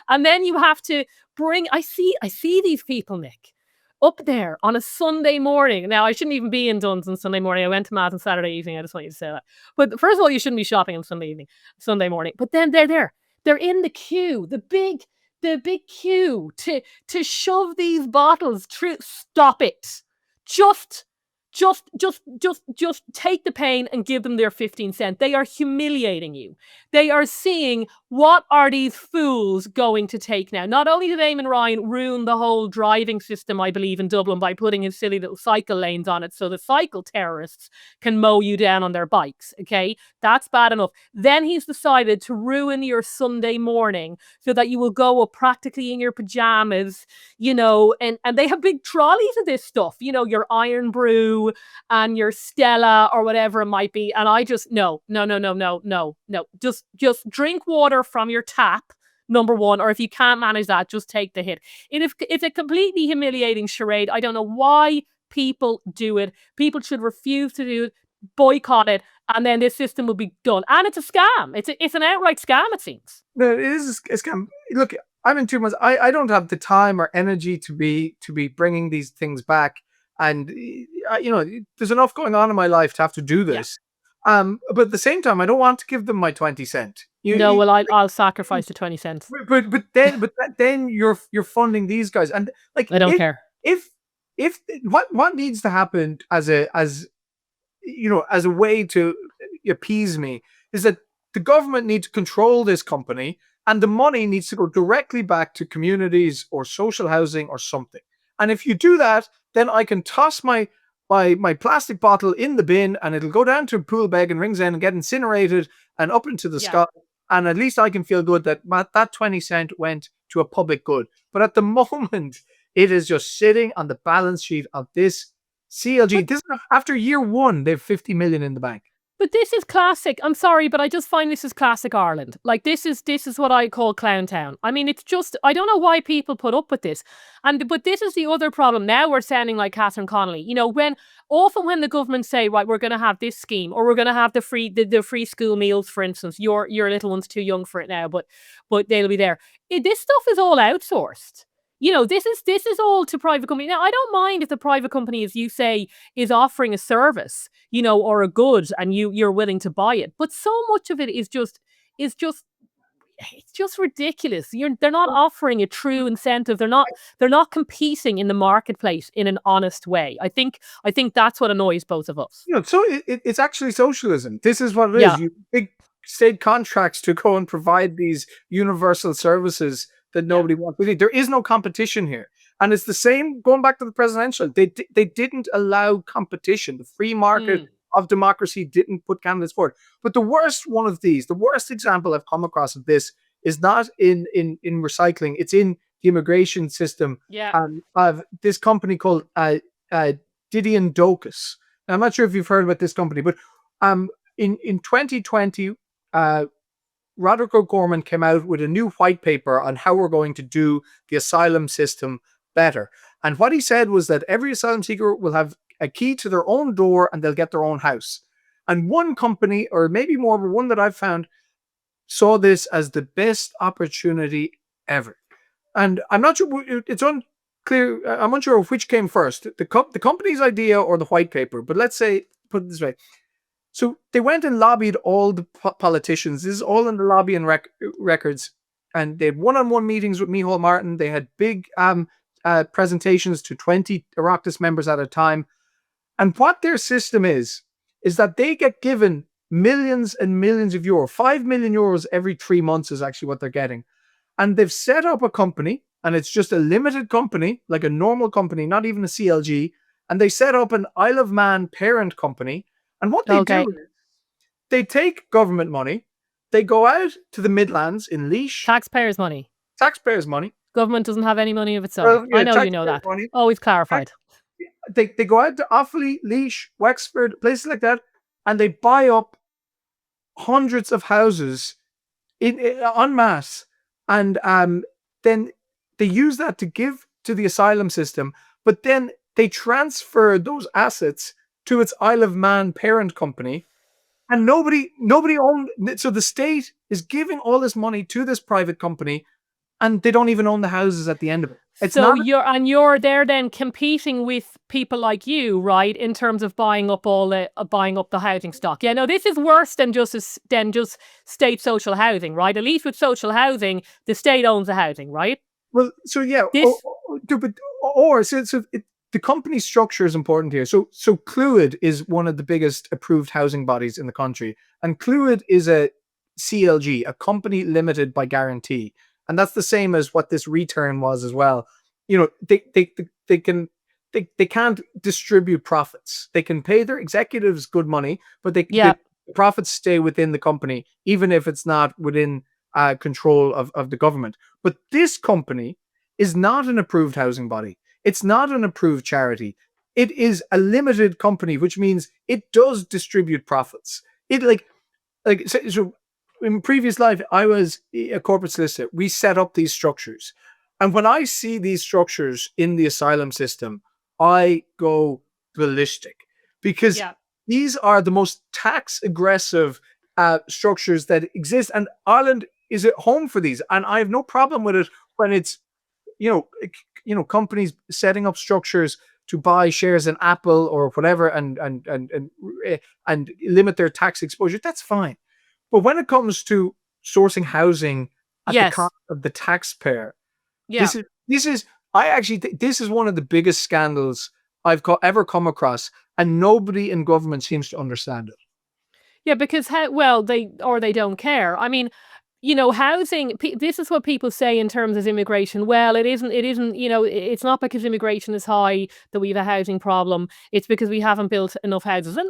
Speaker 1: And then you have to bring. I see these people, Nick, up there on a Sunday morning. Now, I shouldn't even be in Dunn's on Sunday morning. I went to Mass on Saturday evening. I just want you to say that. But first of all, you shouldn't be shopping on Sunday morning. But then they're there. They're in the queue, the big queue to shove these bottles through. Stop it. Just just take the pain and give them their 15 cents. They are humiliating you. They are seeing, what are these fools going to take now? Not only did Eamon Ryan ruin the whole driving system, I believe, in Dublin by putting his silly little cycle lanes on it so the cycle terrorists can mow you down on their bikes, okay? That's bad enough. Then he's decided to ruin your Sunday morning so that you will go up practically in your pajamas, and they have big trolleys of this stuff, your Iron Brew and your Stella or whatever it might be. And I just, no. Just drink water from your tap, number one, or if you can't manage that, just take the hit. It's a completely humiliating charade. I don't know why people do it. People should refuse to do it, boycott it, and then this system will be done. And it's a scam. It's an outright scam, it seems.
Speaker 2: No, it is a scam. Look, I'm in 2 months. I don't have the time or energy to be bringing these things back. And there's enough going on in my life to have to do this. But at the same time, I don't want to give them my 20 cent.
Speaker 1: I'll sacrifice the 20 cents.
Speaker 2: But then you're funding these guys, and like
Speaker 1: I don't care.
Speaker 2: If what needs to happen as a way to appease me is that the government needs to control this company, and the money needs to go directly back to communities or social housing or something. And if you do that, then I can toss my plastic bottle in the bin, and it'll go down to Poolbeg and Ringsend and get incinerated and up into the sky. And at least I can feel good that that 20 cent went to a public good. But at the moment, it is just sitting on the balance sheet of this CLG. After year one, they have 50 million in the bank.
Speaker 1: But this is classic. I'm sorry, but I just find this is classic Ireland. Like, this is what I call Clown Town. I mean, it's just, I don't know why people put up with this. But this is the other problem. Now we're sounding like Catherine Connolly. When the government say, right, we're going to have this scheme, or we're going to have the free school meals, for instance. Your little one's too young for it now, but they'll be there. This stuff is all outsourced. This is all to private company. Now, I don't mind if the private company, as you say, is offering a service, or a good, and you're willing to buy it. But so much of it is just it's just ridiculous. They're not offering a true incentive. They're not competing in the marketplace in an honest way. I think that's what annoys both of us.
Speaker 2: So it's actually socialism. This is what it is. You big state contracts to go and provide these universal services that nobody wants. There is no competition here. And it's the same going back to the presidential. They didn't allow competition. The free market of democracy didn't put candidates forward. But the worst example I've come across of this is not in recycling. It's in the immigration system of this company called Didion Docus. Now, I'm not sure if you've heard about this company, but in 2020, Roderick O'Gorman came out with a new white paper on how we're going to do the asylum system better. And what he said was that every asylum seeker will have a key to their own door and they'll get their own house. And one company, or maybe more, but one that I've found, saw this as the best opportunity ever. And I'm not sure, it's unclear, I'm unsure of which came first, the company's idea or the white paper. But let's say, put it this way. So they went and lobbied all the politicians. This is all in the lobbying records. And they had one-on-one meetings with Micheál Martin. They had big presentations to 20 Oireachtas members at a time. And what their system is that they get given millions and millions of euros. 5 million euros every 3 months is actually what they're getting. And they've set up a company, and it's just a limited company, like a normal company, not even a CLG. And they set up an Isle of Man parent company. And what they do is they take government money, they go out to the Midlands in Laois.
Speaker 1: Taxpayers' money.
Speaker 2: Government
Speaker 1: doesn't have any money of its own. I know you know that. Money. Always clarified.
Speaker 2: They go out to Offaly, Laois, Wexford, places like that, and they buy up hundreds of houses en masse. And then they use that to give to the asylum system, but then they transfer those assets to its Isle of Man parent company, and nobody owned. So the state is giving all this money to this private company, and they don't even own the houses at the end of it.
Speaker 1: You're there then competing with people like you, right? In terms of buying up the housing stock. Yeah, no, this is worse than just state social housing, right? At least with social housing, the state owns the housing, right?
Speaker 2: Well, so yeah, the company structure is important here. So Clúid is one of the biggest approved housing bodies in the country, and Clúid is a CLG, a company limited by guarantee, and that's the same as what this return was as well. You know, they can't distribute profits. They can pay their executives good money, but
Speaker 1: Yeah.
Speaker 2: the profits stay within the company, even if it's not within control of the government. But this company is not an approved housing body. It's not an approved charity. It is a limited company, which means it does distribute profits. It so in previous life, I was a corporate solicitor. We set up these structures. And when I see these structures in the asylum system, I go ballistic because
Speaker 1: Yeah.
Speaker 2: these are the most tax aggressive structures that exist. And Ireland is at home for these. And I have no problem with it when it's, you know, companies setting up structures to buy shares in Apple or whatever and limit their tax exposure. That's fine. But when it comes to sourcing housing at the
Speaker 1: Yes.
Speaker 2: cost of the taxpayer,
Speaker 1: Yeah.
Speaker 2: this is I actually think this is one of the biggest scandals I've ever come across, and nobody in government seems to understand it.
Speaker 1: Yeah, because how well they don't care. I mean, housing. This is what people say in terms of immigration. Well, it isn't. It isn't. It's not because immigration is high that we have a housing problem. It's because we haven't built enough houses, and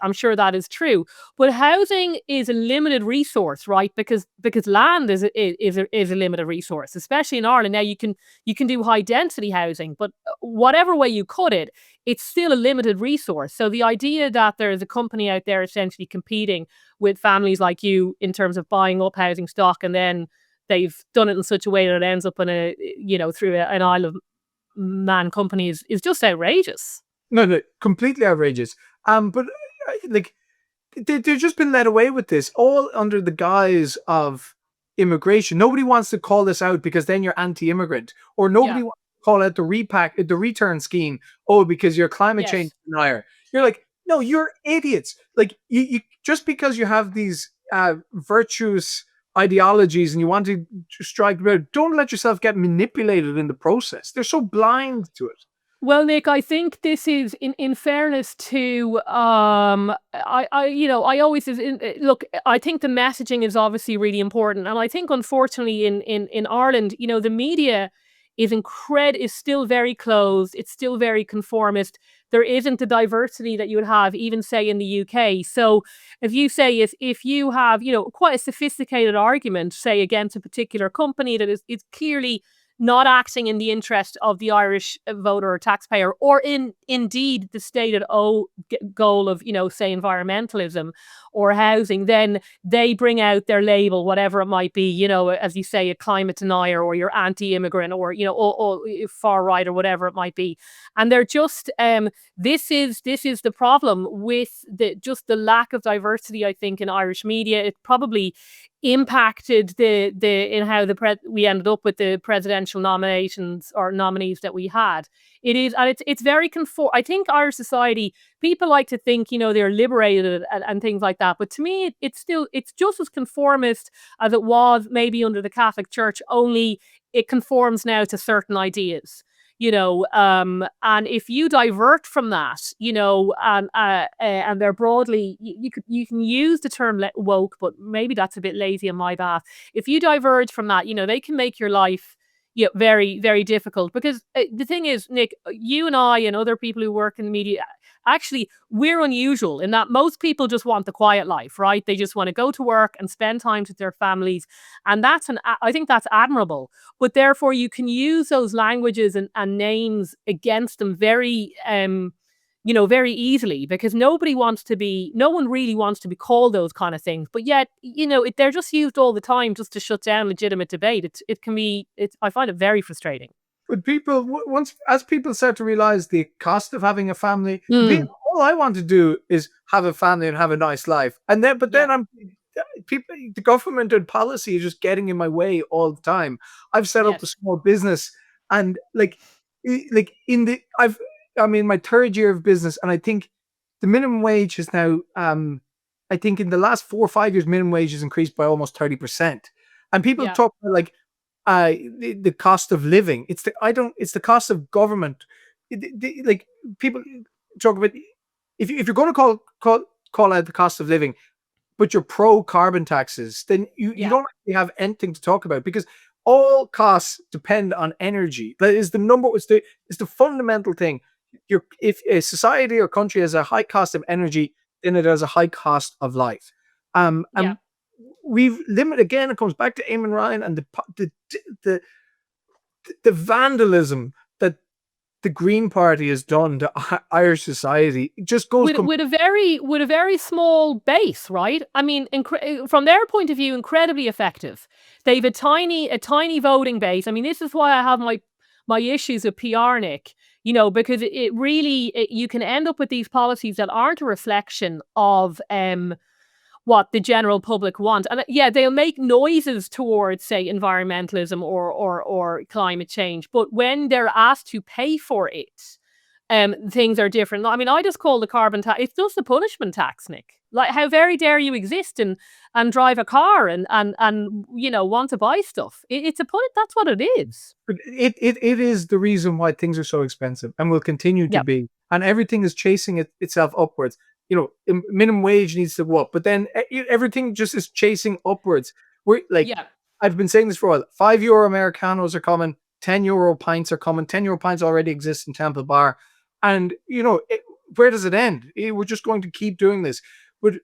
Speaker 1: I'm sure that is true. But housing is a limited resource, right? Because land is a limited resource, especially in Ireland. Now you can do high density housing, but whatever way you cut it, it's still a limited resource. So the idea that there is a company out there essentially competing with families like you in terms of buying up housing stock, and then they've done it in such a way that it ends up in through an Isle of Man company is just outrageous.
Speaker 2: No, no, completely outrageous. But like they've just been led away with this, all under the guise of immigration. Nobody wants to call this out because then you're anti-immigrant, or
Speaker 1: Yeah.
Speaker 2: nobody wants to call out the return scheme. Oh, because you're climate change
Speaker 1: Yes.
Speaker 2: denier. You're like, no, you're idiots. Like you just because you have these virtuous ideologies and you want to strike, don't let yourself get manipulated in the process. They're so blind to it.
Speaker 1: Well, Nick, I think this is in fairness to I always look. I think the messaging is obviously really important, and I think unfortunately in Ireland, the media is still very closed. It's still very conformist. There isn't the diversity that you would have even say in the UK. So if you have quite a sophisticated argument say against a particular company that is clearly not acting in the interest of the Irish voter or taxpayer, or indeed the stated goal of, say, environmentalism or housing, then they bring out their label, whatever it might be, as you say, a climate denier, or you're anti-immigrant, or, or far right, or whatever it might be. And they're just, this is the problem with the lack of diversity, I think, in Irish media. It probably impacted in how we ended up with the presidential nominations or nominees that we had. It is, and it's very I think Irish society, people like to think they're liberated and things like that, but to me it's just as conformist as it was maybe under the Catholic Church, only it conforms now to certain ideas. And if you divert from that, and they're broadly, you can use the term woke, but maybe that's a bit lazy on my behalf. If you diverge from that, they can make your life very, very difficult. Because the thing is, Nick, you and I and other people who work in the media, actually, we're unusual in that most people just want the quiet life, right? They just want to go to work and spend time with their families. And I think that's admirable. But therefore, you can use those languages and names against them very, very easily, because no one really wants to be called those kind of things. But yet, they're just used all the time just to shut down legitimate debate. I find it very frustrating.
Speaker 2: But people, once as people start to realize the cost of having a family,
Speaker 1: Mm,
Speaker 2: all I want to do is have a family and have a nice life. And then, but
Speaker 1: yeah,
Speaker 2: then the government and policy is just getting in my way all the time. I've set up a
Speaker 1: yes,
Speaker 2: small business, and I'm in my third year of business, and I think the minimum wage is now, I think in the last 4 or 5 years, minimum wage has increased by almost 30%. And people
Speaker 1: yeah,
Speaker 2: talk about the cost of living. It's the cost of government. like people talk about if you're going to call out the cost of living, but you're pro carbon taxes, then you
Speaker 1: Yeah.
Speaker 2: don't actually have anything to talk about, because all costs depend on energy. That is the number. It's the fundamental thing. If a society or country has a high cost of energy, then it has a high cost of life.
Speaker 1: Yeah.
Speaker 2: And we've limited again. It comes back to Eamon Ryan and the the vandalism that the Green Party has done to Irish society. It just goes
Speaker 1: With a very small base, right? I mean, from their point of view, incredibly effective. They've a tiny voting base. I mean, this is why I have my issues with PR, Nick. Because it really you can end up with these policies that aren't a reflection of what the general public want. And yeah, they'll make noises towards, say, environmentalism or climate change, but when they're asked to pay for it, things are different. I mean, I just call the carbon tax, it's just the punishment tax, Nick. Like, how very dare you exist and drive a car and want to buy stuff. It's a put. That's what it is.
Speaker 2: it is the reason why things are so expensive and will continue to
Speaker 1: Yep.
Speaker 2: be. And everything is chasing itself upwards. Minimum wage needs to go up, but then everything just is chasing upwards. We're like,
Speaker 1: Yeah.
Speaker 2: I've been saying this for a while. €5 Americanos are coming. €10 pints are coming. €10 pints already exist in Temple Bar. And, where does it end? We're just going to keep doing this. But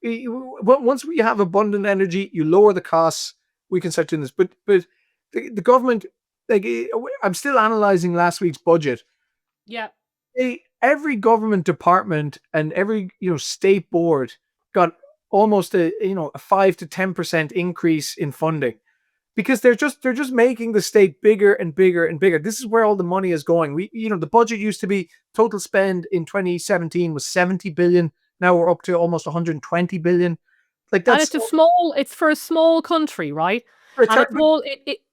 Speaker 2: once we have abundant energy, you lower the costs, we can start doing this. But the government, like, I'm still analyzing last week's budget.
Speaker 1: Yeah.
Speaker 2: Every government department and every state board got almost a 5 to 10% increase in funding, because they're just making the state bigger and bigger and bigger. This is where all the money is going. The budget used to be, total spend in 2017 was 70 billion. Now we're up to almost 120 billion. Like,
Speaker 1: And
Speaker 2: that's
Speaker 1: it's for a small country, right?
Speaker 2: for a
Speaker 1: And
Speaker 2: but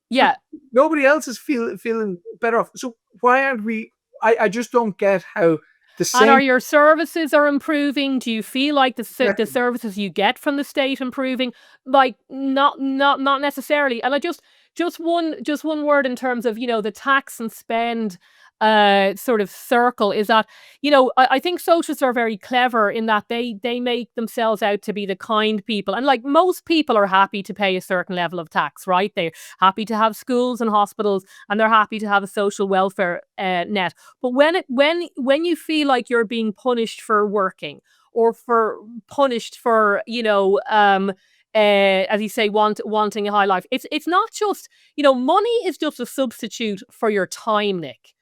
Speaker 1: yeah.
Speaker 2: nobody else is feeling better off. So why aren't we? I just don't get how the
Speaker 1: And
Speaker 2: same.
Speaker 1: are your services are improving? Do you feel like the
Speaker 2: Exactly.
Speaker 1: services you get from the state improving? Like, not necessarily. And I just one word in terms of the tax and spend sort of circle is that I think socialists are very clever in that they make themselves out to be the kind people, and like most people are happy to pay a certain level of tax, right? They're happy to have schools and hospitals, and they're happy to have a social welfare net. But when you feel like you're being punished for working, or punished for as you say, wanting a high life, it's not just money is just a substitute for your time, Nick.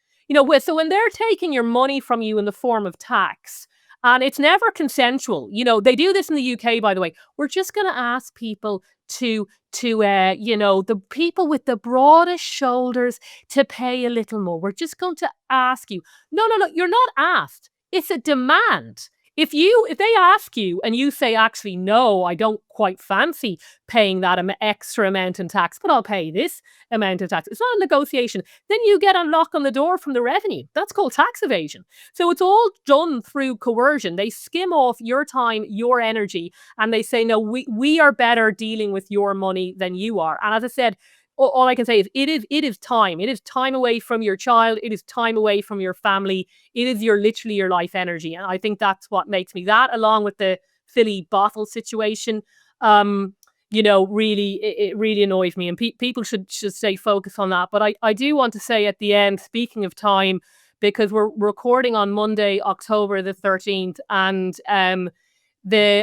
Speaker 1: So when they're taking your money from you in the form of tax, and it's never consensual. They do this in the UK, by the way. We're just going to ask people to the people with the broadest shoulders to pay a little more. We're just going to ask you. No, you're not asked. It's a demand. If they ask you and you say, actually, no, I don't quite fancy paying that extra amount in tax, but I'll pay this amount of tax. It's not a negotiation. Then you get a knock on the door from the revenue. That's called tax evasion. So it's all done through coercion. They skim off your time, your energy, and they say, no, we are better dealing with your money than you are. And as I said, all I can say is it is time. It is time away from your child. It is time away from your family. It is literally your life energy. And I think that's what makes me, that along with the Philly bottle situation, really, it really annoys me. And people should stay focused on that. But I do want to say at the end, speaking of time, because we're recording on Monday, October the 13th, and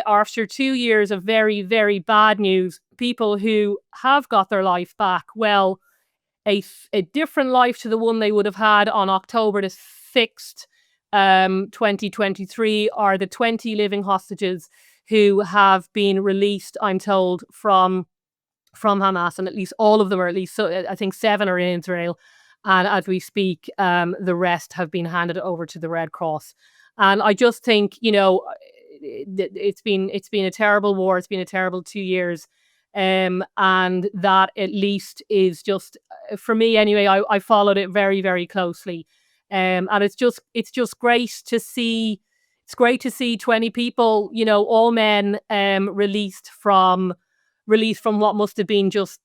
Speaker 1: after 2 years of very, very bad news, people who have got their life back, well, a different life to the one they would have had on October the 6th, 2023, are the 20 living hostages who have been released, I'm told, from Hamas, and at least all of them are, at least, so I think 7 are in Israel, and as we speak, the rest have been handed over to the Red Cross. And I just think, it's been a terrible war. It's been a terrible 2 years. And that at least is just, for me anyway, I followed it very, very closely. And it's just great to see. It's great to see 20 people, all men, released from what must have been just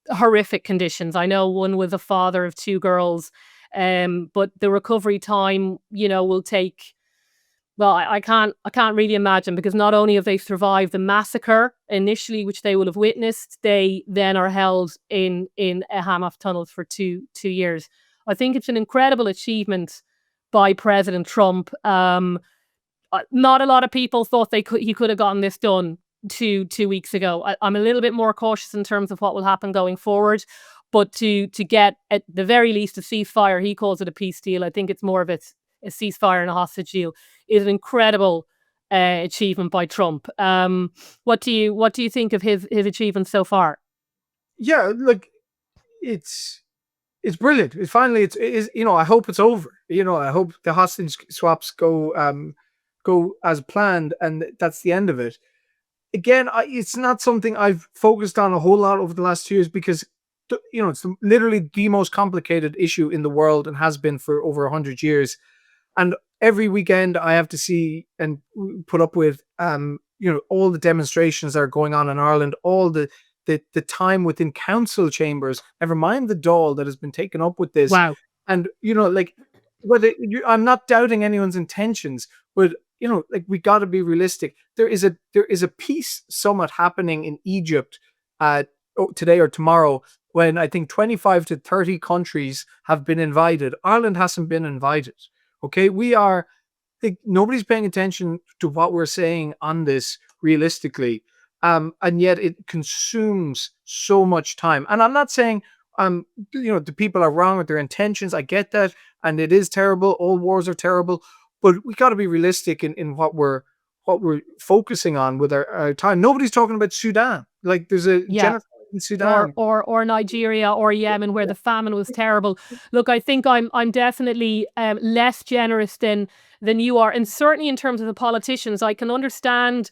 Speaker 1: horrific conditions. I know one was a father of 2 girls, But the recovery time, will take. Well, I can't really imagine, because not only have they survived the massacre initially, which they will have witnessed, they then are held in a Hamath tunnels for two years. I think it's an incredible achievement by President Trump. Not a lot of people thought he could have gotten this done two weeks ago. I'm a little bit more cautious in terms of what will happen going forward, but to get at the very least a ceasefire, he calls it a peace deal. I think it's more of a ceasefire and a hostage deal, is an incredible achievement by Trump. What do you think of his achievements so far?
Speaker 2: Yeah, like it's brilliant. I hope it's over. I hope the hostage swaps go as planned, and that's the end of it. Again, it's not something I've focused on a whole lot over the last 2 years, because it's literally the most complicated issue in the world, and has been for over 100 years. And every weekend I have to see and put up with all the demonstrations that are going on in Ireland, all the time within council chambers, never mind the doll that has been taken up with this.
Speaker 1: Wow.
Speaker 2: And I'm not doubting anyone's intentions, but we got to be realistic. There is a peace summit happening in Egypt today or tomorrow, when I think 25 to 30 countries have been invited. Ireland hasn't been invited. Okay, nobody's paying attention to what we're saying on this realistically, and yet it consumes so much time. And I'm not saying the people are wrong with their intentions. I get that, and it is terrible. All wars are terrible, but we got to be realistic in what we're focusing on with our time. Nobody's talking about Sudan. Like, there's a genocide in Sudan,
Speaker 1: or Nigeria, or Yemen, where the famine was terrible. Look, I think I'm definitely less generous than you are, and certainly in terms of the politicians. I can understand.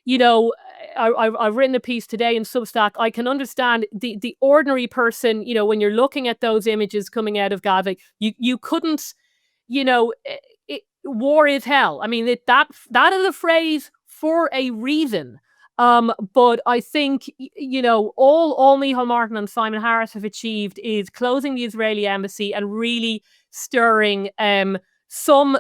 Speaker 1: I've written a piece today in Substack. I can understand the ordinary person. When you're looking at those images coming out of Gaza, you couldn't. War is hell. I mean, that is a phrase for a reason. But I think, all Micheál Martin and Simon Harris have achieved is closing the Israeli embassy and really stirring some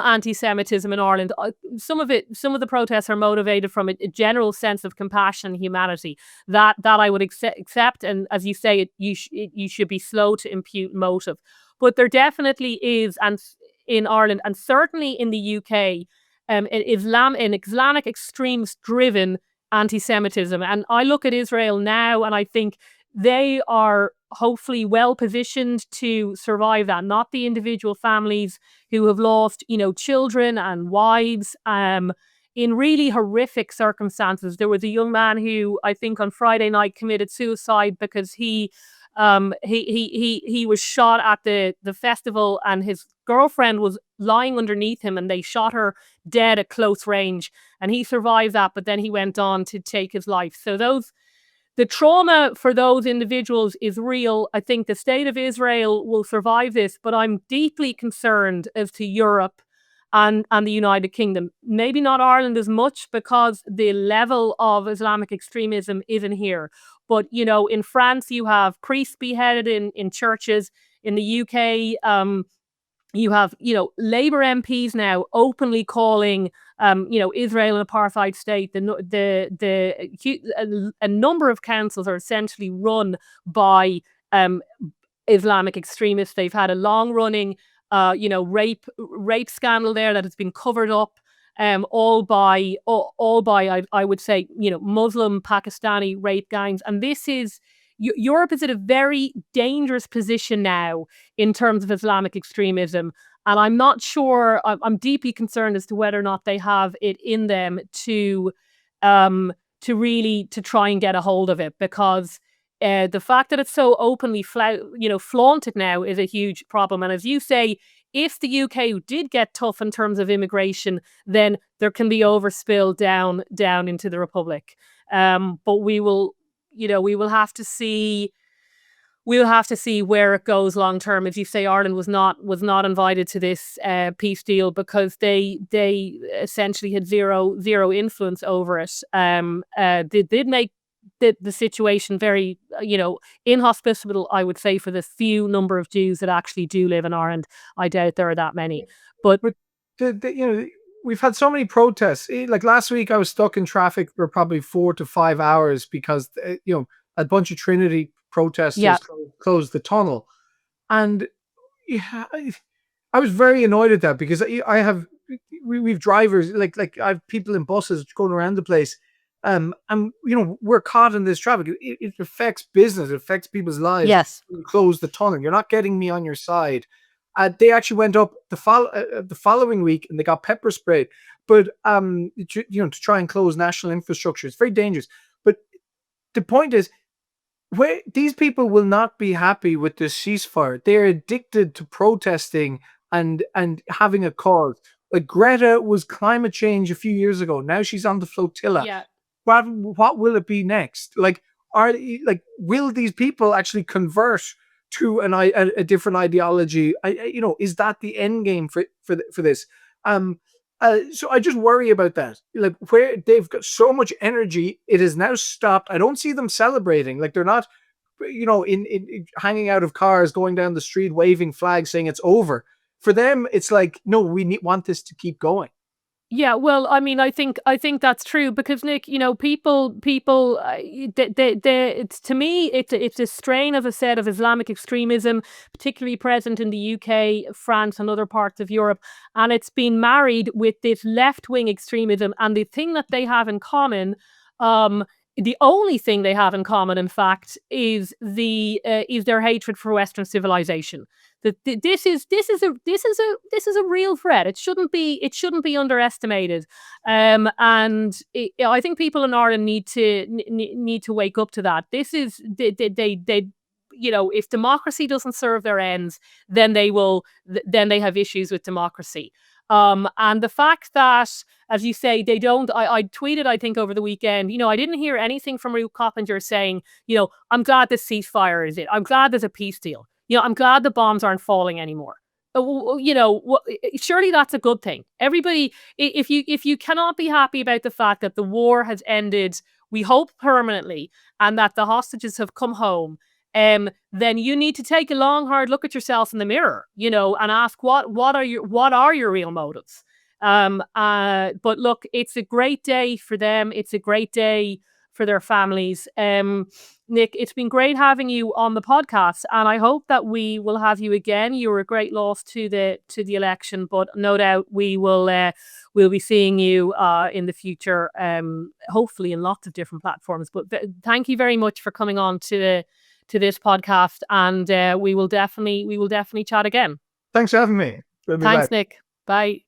Speaker 1: anti-Semitism in Ireland. Some of the protests are motivated from a general sense of compassion and humanity that I would accept. And as you say, you should be slow to impute motive. But there definitely is, and in Ireland, and certainly in the UK, an Islamic extremist-driven anti-Semitism. And I look at Israel now, and I think they are hopefully well positioned to survive that. Not the individual families who have lost, children and wives in really horrific circumstances. There was a young man who, I think on Friday night, committed suicide because he was shot at the festival, and his girlfriend was lying underneath him, and they shot her dead at close range, and he survived that, but then he went on to take his life. So the trauma for those individuals is real. I think the state of Israel will survive this, but I'm deeply concerned as to Europe and the United Kingdom. Maybe not Ireland as much, because the level of Islamic extremism isn't here. But, in France, you have priests beheaded in churches. In the UK, you have, Labour MPs now openly calling, Israel an apartheid state. A number of councils are essentially run by Islamic extremists. They've had a long-running, rape scandal there that has been covered up, all by I would say, Muslim Pakistani rape gangs. And this is. Europe is at a very dangerous position now in terms of Islamic extremism, and I'm not sure. I'm deeply concerned as to whether or not they have it in them to try and get a hold of it, because the fact that it's so openly flaunted now is a huge problem. And as you say, if the UK did get tough in terms of immigration, then there can be overspill down into the Republic. But we will have to see. We'll have to see where it goes long term. As you say, Ireland was not invited to this peace deal because they essentially had zero influence over it. They did make the situation very, inhospitable, I would say, for the few number of Jews that actually do live in Ireland. I doubt there are that many. But
Speaker 2: we've had so many protests. Like last week, I was stuck in traffic for probably 4 to 5 hours because a bunch of Trinity protesters
Speaker 1: yeah,
Speaker 2: closed the tunnel, and yeah, I was very annoyed at that because I have we've drivers like I have people in buses going around the place, and we're caught in this traffic. It affects business, it affects people's lives.
Speaker 1: yes.
Speaker 2: You close the tunnel, you're not getting me on your side. They actually went up the following week and they got pepper sprayed, but to try and close national infrastructure. It's very dangerous. But the point is, where these people will not be happy with this ceasefire. They're addicted to protesting and having a cause. Like Greta was climate change a few years ago. Now she's on the flotilla.
Speaker 1: Yeah.
Speaker 2: What will it be next? Will these people actually convert to a different ideology? Is that the end game for this? So I just worry about that. Like where they've got so much energy, it has now stopped. I don't see them celebrating. Like they're not, in hanging out of cars, going down the street, waving flags, saying it's over. For them, it's like, no, want this to keep going.
Speaker 1: Yeah, well, I mean, I think that's true because Nick, people, it's to me, it's a strain, as I said, of Islamic extremism, particularly present in the UK, France, and other parts of Europe, and it's been married with this left-wing extremism. And the thing that they have in common, the only thing they have in common, in fact, is their hatred for Western civilization. That this is a real threat. It shouldn't be underestimated. I think people in Ireland need to wake up to that. This is they if democracy doesn't serve their ends, then they have issues with democracy. And the fact that, as you say, they don't, I tweeted, I think, over the weekend, I didn't hear anything from Ruth Coppinger saying, I'm glad this ceasefire is it. I'm glad there's a peace deal. I'm glad the bombs aren't falling anymore. Surely that's a good thing. Everybody, if you cannot be happy about the fact that the war has ended, we hope permanently, and that the hostages have come home, then you need to take a long, hard look at yourself in the mirror, and ask what are your real motives. But look, it's a great day for them. It's a great day for their families. Nick, it's been great having you on the podcast, and I hope that we will have you again. You were a great loss to the election, but no doubt we'll be seeing you in the future, hopefully in lots of different platforms. But thank you very much for coming on to this podcast, and we will definitely chat again.
Speaker 2: Thanks for having me.
Speaker 1: Thanks, Nick. Bye.